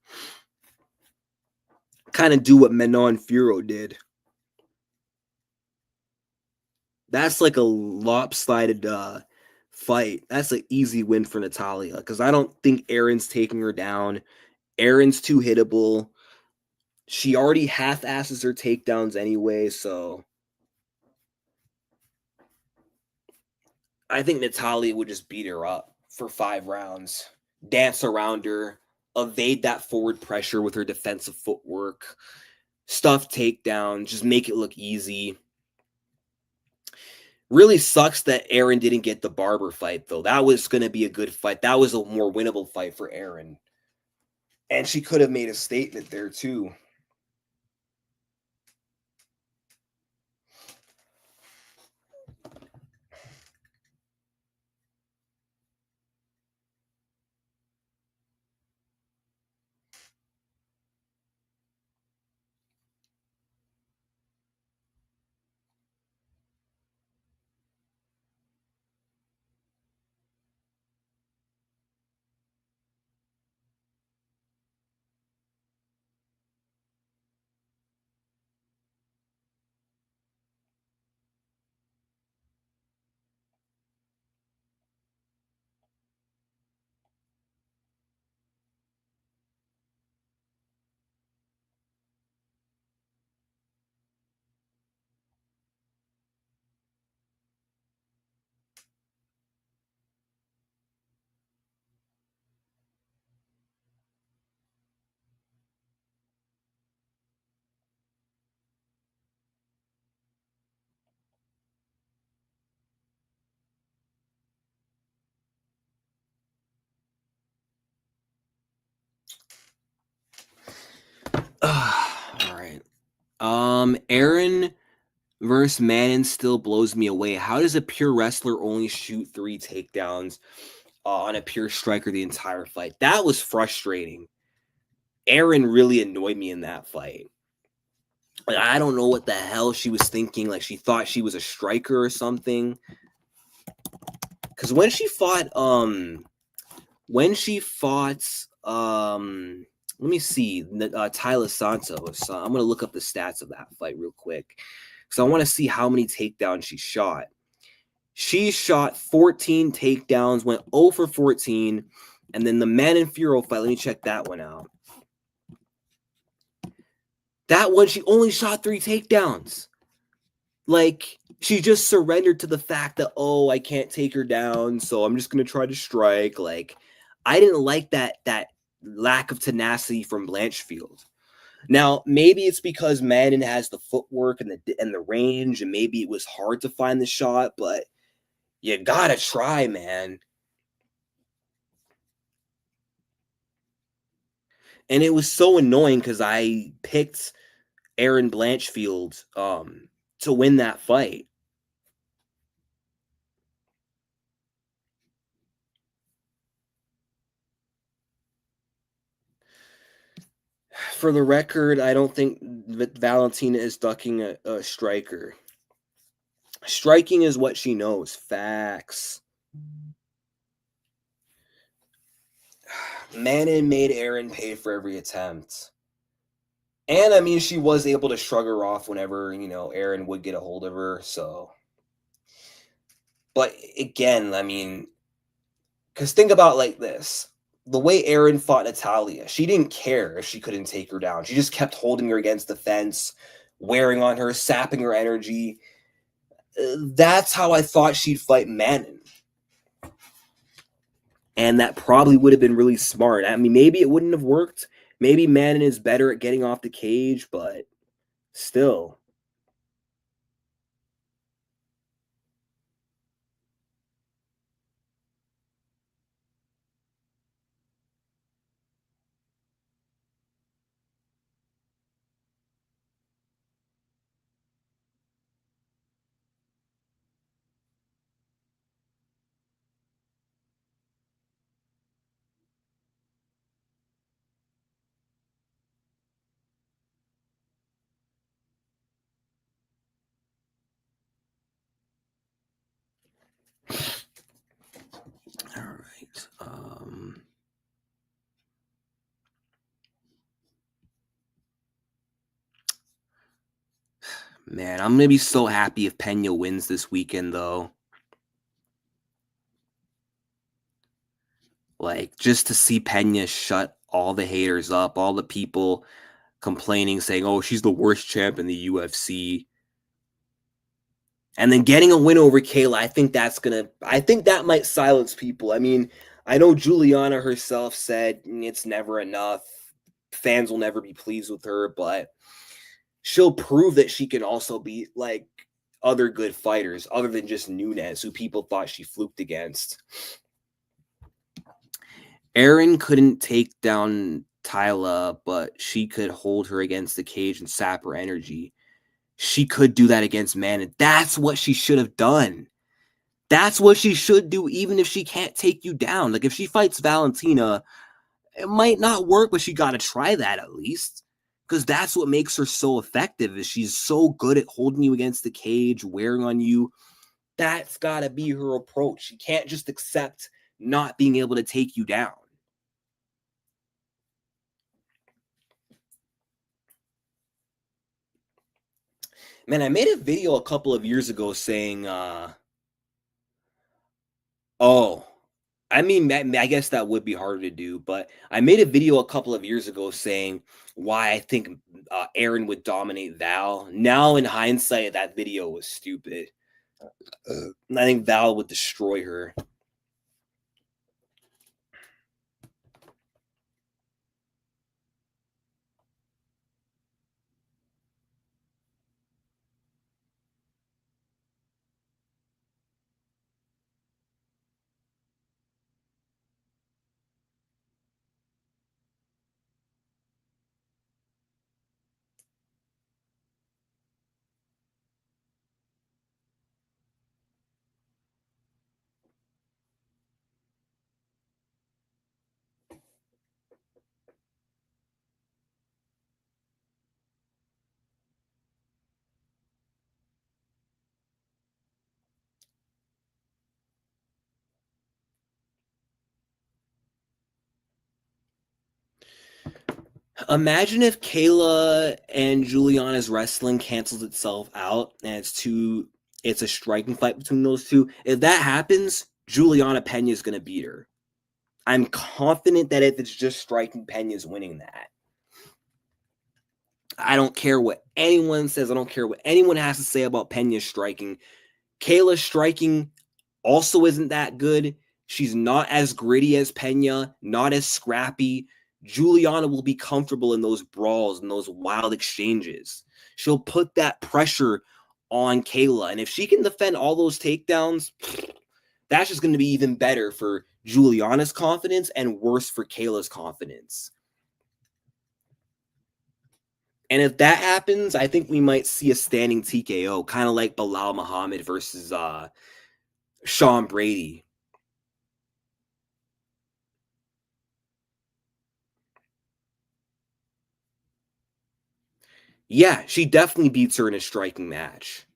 Kind of do what Menon Furo did. That's like a lopsided fight. That's an easy win for Natalia because I don't think Aaron's taking her down. Aaron's too hittable. She already half-asses her takedowns anyway, so I think Natalia would just beat her up for 5 rounds, dance around her, evade that forward pressure with her defensive footwork, stuff takedown, just make it look easy. Really sucks that Aaron didn't get the Barber fight, though. That was going to be a good fight. That was a more winnable fight for Aaron. And she could have made a statement there, too. All right. Aaron versus Manon still blows me away. How does a pure wrestler only shoot 3 takedowns on a pure striker the entire fight? That was frustrating. Aaron really annoyed me in that fight. Like, I don't know what the hell she was thinking. Like, she thought she was a striker or something. Because when she fought, let me see, Tyler Santos. I'm gonna look up the stats of that fight real quick, because I want to see how many takedowns she shot. She shot 14 takedowns, went 0 for 14, and then the Manon Furo fight. Let me check that one out. That one, she only shot 3 takedowns. Like, she just surrendered to the fact that, oh, I can't take her down, so I'm just gonna try to strike. Like, I didn't like that lack of tenacity from Blanchfield. Now, maybe it's because Madden has the footwork and the range, and maybe it was hard to find the shot, but you gotta try, man. And it was so annoying because I picked Aaron Blanchfield to win that fight. For the record, I don't think Valentina is ducking a striker. Striking is what she knows. Facts. Manon made Aaron pay for every attempt. And I mean, she was able to shrug her off whenever, Aaron would get a hold of her. So, but again, I mean, because think about like this, the way Aaron fought Natalia, she didn't care if she couldn't take her down. She just kept holding her against the fence, wearing on her, sapping her energy. That's how I thought she'd fight Manon. And that probably would have been really smart. I mean, maybe it wouldn't have worked. Maybe Manon is better at getting off the cage, but still. All right. Man, I'm gonna be so happy if Pena wins this weekend, though. Like, just to see Pena shut all the haters up, all the people complaining, saying, "Oh, she's the worst champ in the UFC," and then getting a win over Kayla. I think that might silence people. I mean, I know Juliana herself said it's never enough. Fans will never be pleased with her, but she'll prove that she can also beat like other good fighters other than just Nunes, who people thought she fluked against. Erin couldn't take down Tyla, but she could hold her against the cage and sap her energy. She could do that against Manon. That's what she should have done. That's what she should do, even if she can't take you down. Like, if she fights Valentina, it might not work, but she got to try that at least. Because that's what makes her so effective, is she's so good at holding you against the cage, wearing on you. That's got to be her approach. She can't just accept not being able to take you down. Man, I made a video a couple of years ago saying, oh, I mean, I guess that would be harder to do, but I made a video a couple of years ago saying why I think Erin would dominate Val. Now, in hindsight, that video was stupid. I think Val would destroy her. Imagine if Kayla and Juliana's wrestling cancels itself out and it's a striking fight between those two. If that happens, Juliana Pena is going to beat her. I'm confident that if it's just striking, Pena's winning that. I don't care what anyone says. I don't care what anyone has to say about Pena's striking. Kayla's striking also isn't that good. She's not as gritty as Pena, not as scrappy. Juliana will be comfortable in those brawls and those wild exchanges. She'll put that pressure on Kayla. And if she can defend all those takedowns, that's just going to be even better for Juliana's confidence and worse for Kayla's confidence. And if that happens, I think we might see a standing TKO, kind of like Bilal Muhammad versus Sean Brady. Yeah, she definitely beats her in a striking match.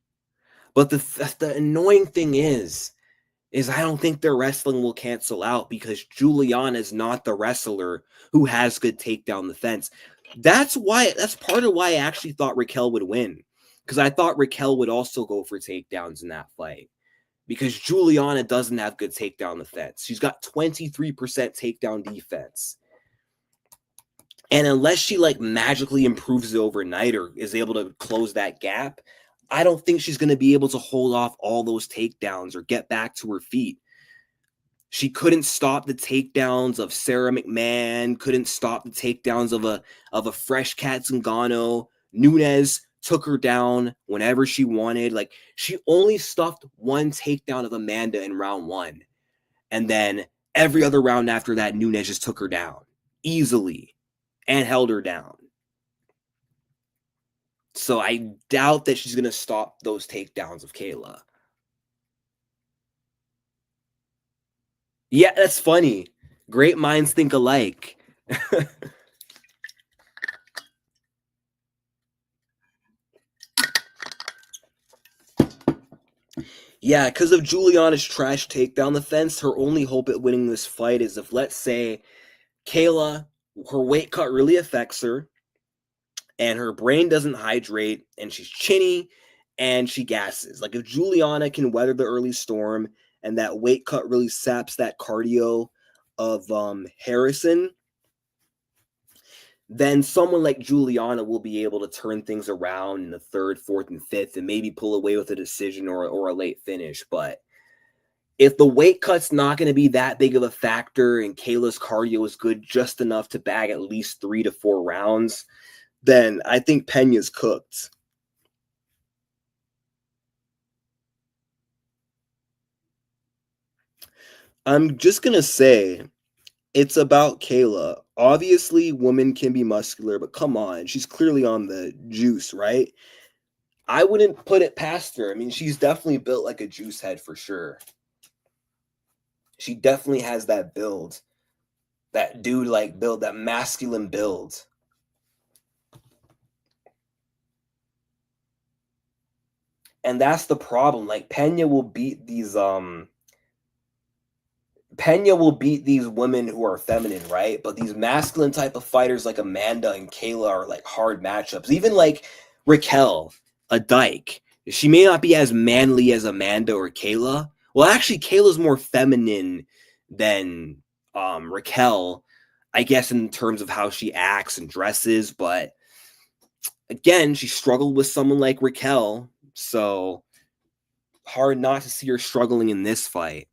But the annoying thing is I don't think their wrestling will cancel out because Juliana is not the wrestler who has good takedown defense. That's part of why I actually thought Raquel would win. Because I thought Raquel would also go for takedowns in that fight. Because Juliana doesn't have good takedown defense. She's got 23% takedown defense. And unless she like magically improves it overnight or is able to close that gap, I don't think she's going to be able to hold off all those takedowns or get back to her feet. She couldn't stop the takedowns of Sarah McMahon, couldn't stop the takedowns of a fresh Kat Zingano. Nunes took her down whenever she wanted. Like, she only stuffed one takedown of Amanda in round 1. And then every other round after that, Nunes just took her down easily and held her down. So I doubt that she's going to stop those takedowns of Kayla. Yeah, that's funny. Great minds think alike. Yeah, because of Juliana's trash takedown defense, her only hope at winning this fight is if, let's say, Kayla, her weight cut really affects her, and her brain doesn't hydrate, and she's chinny, and she gasses. Like, if Juliana can weather the early storm, and that weight cut really saps that cardio of Harrison, then someone like Juliana will be able to turn things around in the 3rd, 4th, and 5th and maybe pull away with a decision or a late finish. But if the weight cut's not going to be that big of a factor and Kayla's cardio is good just enough to bag at least 3 to 4 rounds, then I think Pena's cooked. I'm just gonna say it's about Kayla. Obviously, women can be muscular, but come on, she's clearly on the juice, right? I wouldn't put it past her. I mean, she's definitely built like a juice head for sure. She definitely has that build, that dude like build, that masculine build. And that's the problem. Like Pena will beat these women who are feminine, right? But these masculine type of fighters like Amanda and Kayla are like hard matchups. Even like Raquel, a dyke. She may not be as manly as Amanda or Kayla. Well, actually, Kayla's more feminine than Raquel, I guess, in terms of how she acts and dresses. But again, she struggled with someone like Raquel. So hard not to see her struggling in this fight.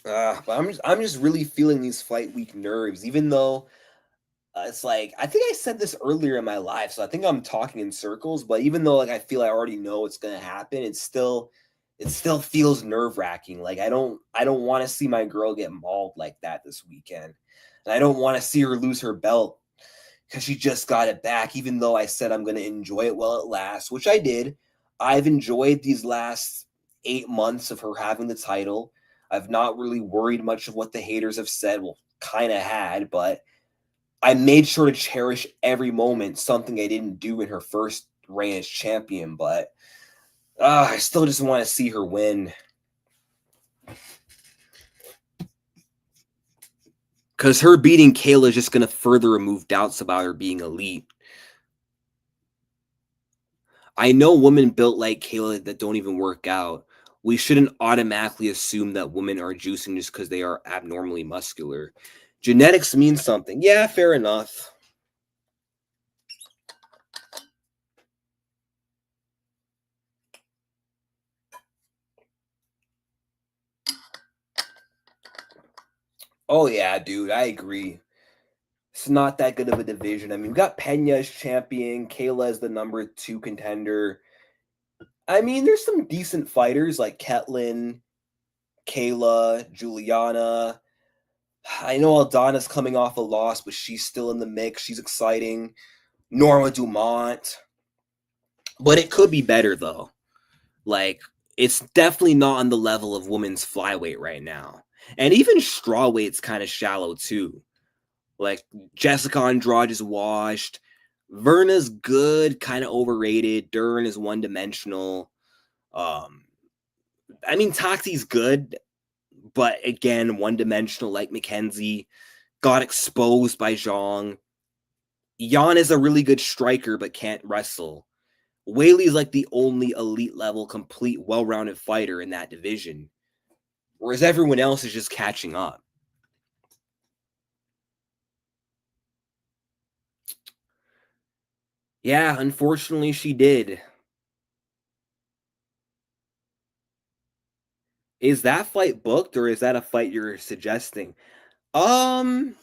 But I'm just really feeling these fight week nerves, even though it's like I think I said this earlier in my life, so I think I'm talking in circles. But even though like I feel I already know what's gonna happen, it still feels nerve wracking. Like I don't want to see my girl get mauled like that this weekend, and I don't want to see her lose her belt because she just got it back. Even though I said I'm gonna enjoy it while it lasts, which I did. I've enjoyed these last 8 months of her having the title. I've not really worried much of what the haters have said. Well, kind of had, but I made sure to cherish every moment, something I didn't do in her first reign as champion. But I still just want to see her win because her beating Kayla is just going to further remove doubts about her being elite. I know women built like Kayla that don't even work out. We shouldn't automatically assume that women are juicing just because they are abnormally muscular. Genetics means something. Yeah, fair enough. Oh yeah, dude, I agree. It's not that good of a division. I mean, we got Pena as champion, Kayla as the number 2 contender. I mean, there's some decent fighters like Ketlin, Kayla, Juliana. I know Aldana's coming off a loss, but she's still in the mix. She's exciting. Norma Dumont. But it could be better, though. Like, it's definitely not on the level of women's flyweight right now. And even strawweight's kind of shallow, too. Like, Jessica Andrade is washed. Verna's good, kind of overrated. Dern is one dimensional. Um, I mean, Toxi's good, but again, one dimensional like Mackenzie. Got exposed by Zhang. Yan is a really good striker, but can't wrestle. Whaley's like the only elite level, complete, well rounded fighter in that division, whereas everyone else is just catching up. Yeah, unfortunately, she did. Is that fight booked or is that a fight you're suggesting? Um,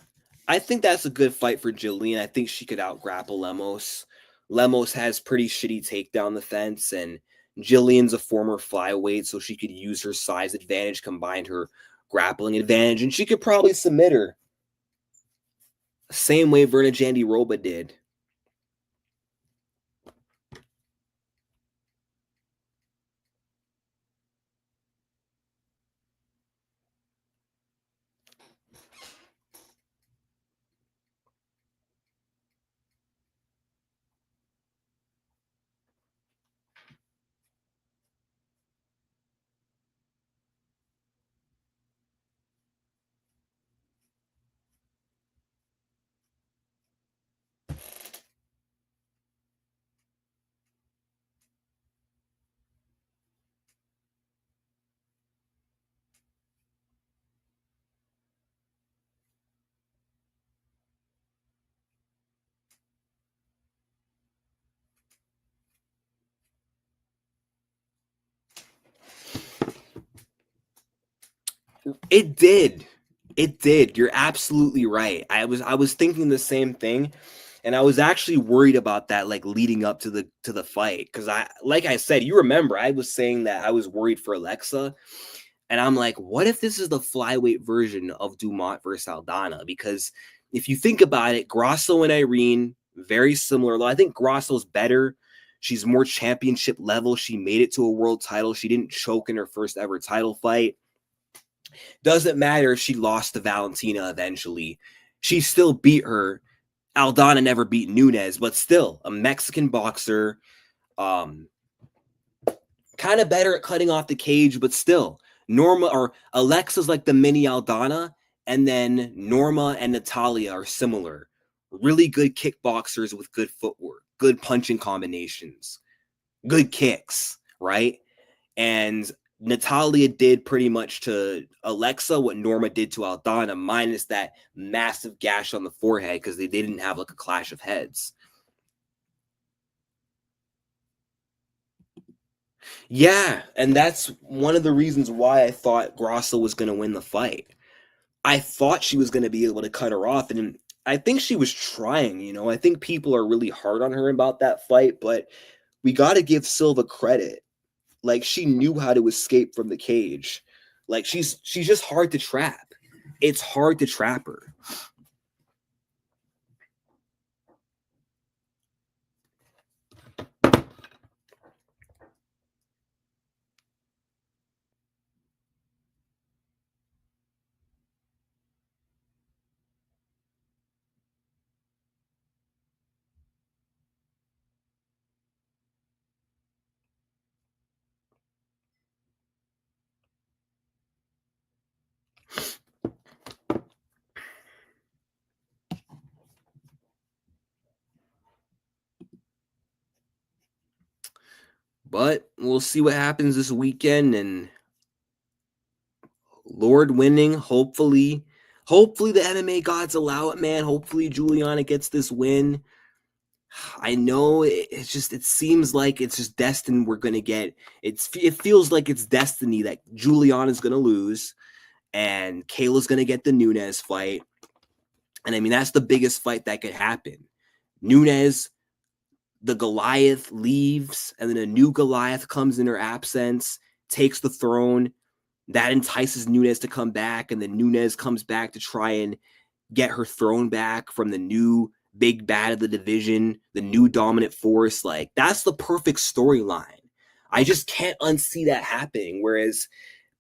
I think that's a good fight for Jillian. I think she could out grapple Lemos. Lemos has pretty shitty takedown defense, and Jillian's a former flyweight, so she could use her size advantage combined her grappling advantage, and she could probably submit her. Same way Verna Jandiroba did. It did. It did. You're absolutely right. I was thinking the same thing, and I was actually worried about that, like leading up to the fight, because like I said, you remember I was saying that I was worried for Alexa, and I'm like, what if this is the flyweight version of Dumont versus Aldana? Because if you think about it, Grosso and Irene very similar. Though I think Grosso's better. She's more championship level. She made it to a world title. She didn't choke in her first ever title fight. Doesn't matter if she lost to Valentina eventually. She still beat her. Aldana never beat Nunes, but still a Mexican boxer. Um, kind of better at cutting off the cage, but still Norma or Alexa's like the mini Aldana, and then Norma and Natalia are similar. Really good kickboxers with good footwork, good punching combinations, good kicks, right? And Natalia did pretty much to Alexa what Norma did to Aldana, minus that massive gash on the forehead because they didn't have like a clash of heads. Yeah, and that's one of the reasons why I thought Grosso was going to win the fight. I thought she was going to be able to cut her off, and I think she was trying. I think people are really hard on her about that fight, but we got to give Silva credit. Like she knew how to escape from the cage. Like she's just hard to trap. It's hard to trap her. But we'll see what happens this weekend, and Lord winning, hopefully the MMA gods allow it, man. Hopefully Juliana gets this win. I know it seems like it's just destined we're going to get it feels like it's destiny that Juliana's going to lose and Kayla's going to get the Nunes fight. And I mean that's the biggest fight that could happen. Nunes, the Goliath leaves, and then a new Goliath comes in her absence, takes the throne. That entices Nunes to come back, and then Nunes comes back to try and get her throne back from the new big bad of the division, the new dominant force. Like, that's the perfect storyline. I just can't unsee that happening. Whereas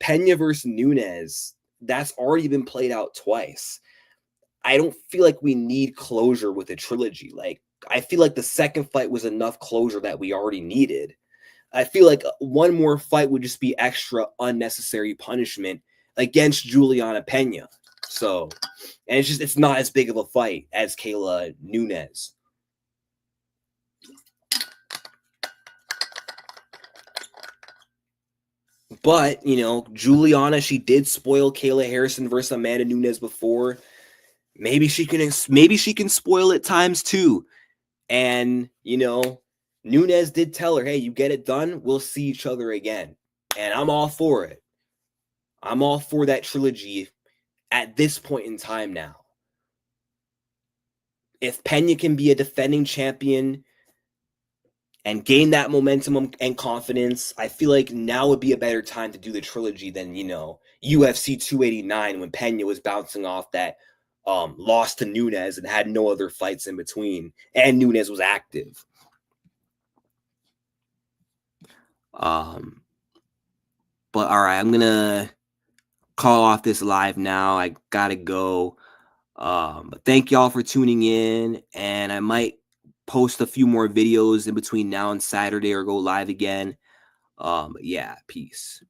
Pena versus Nunes, that's already been played out twice. I don't feel like we need closure with a trilogy. Like, I feel like the second fight was enough closure that we already needed. I feel like one more fight would just be extra unnecessary punishment against Juliana Pena. So, and it's not as big of a fight as Kayla Nunes. But, Juliana, she did spoil Kayla Harrison versus Amanda Nunes before. Maybe she can spoil it times two. And, Nunes did tell her, hey, you get it done, we'll see each other again. And I'm all for it. I'm all for that trilogy at this point in time now. If Pena can be a defending champion and gain that momentum and confidence, I feel like now would be a better time to do the trilogy than, UFC 289 when Pena was bouncing off that loss to Nunes and had no other fights in between, and Nunes was active. But all right, I'm gonna call off this live now. I gotta go. But thank y'all for tuning in, and I might post a few more videos in between now and Saturday or go live again. Yeah, peace.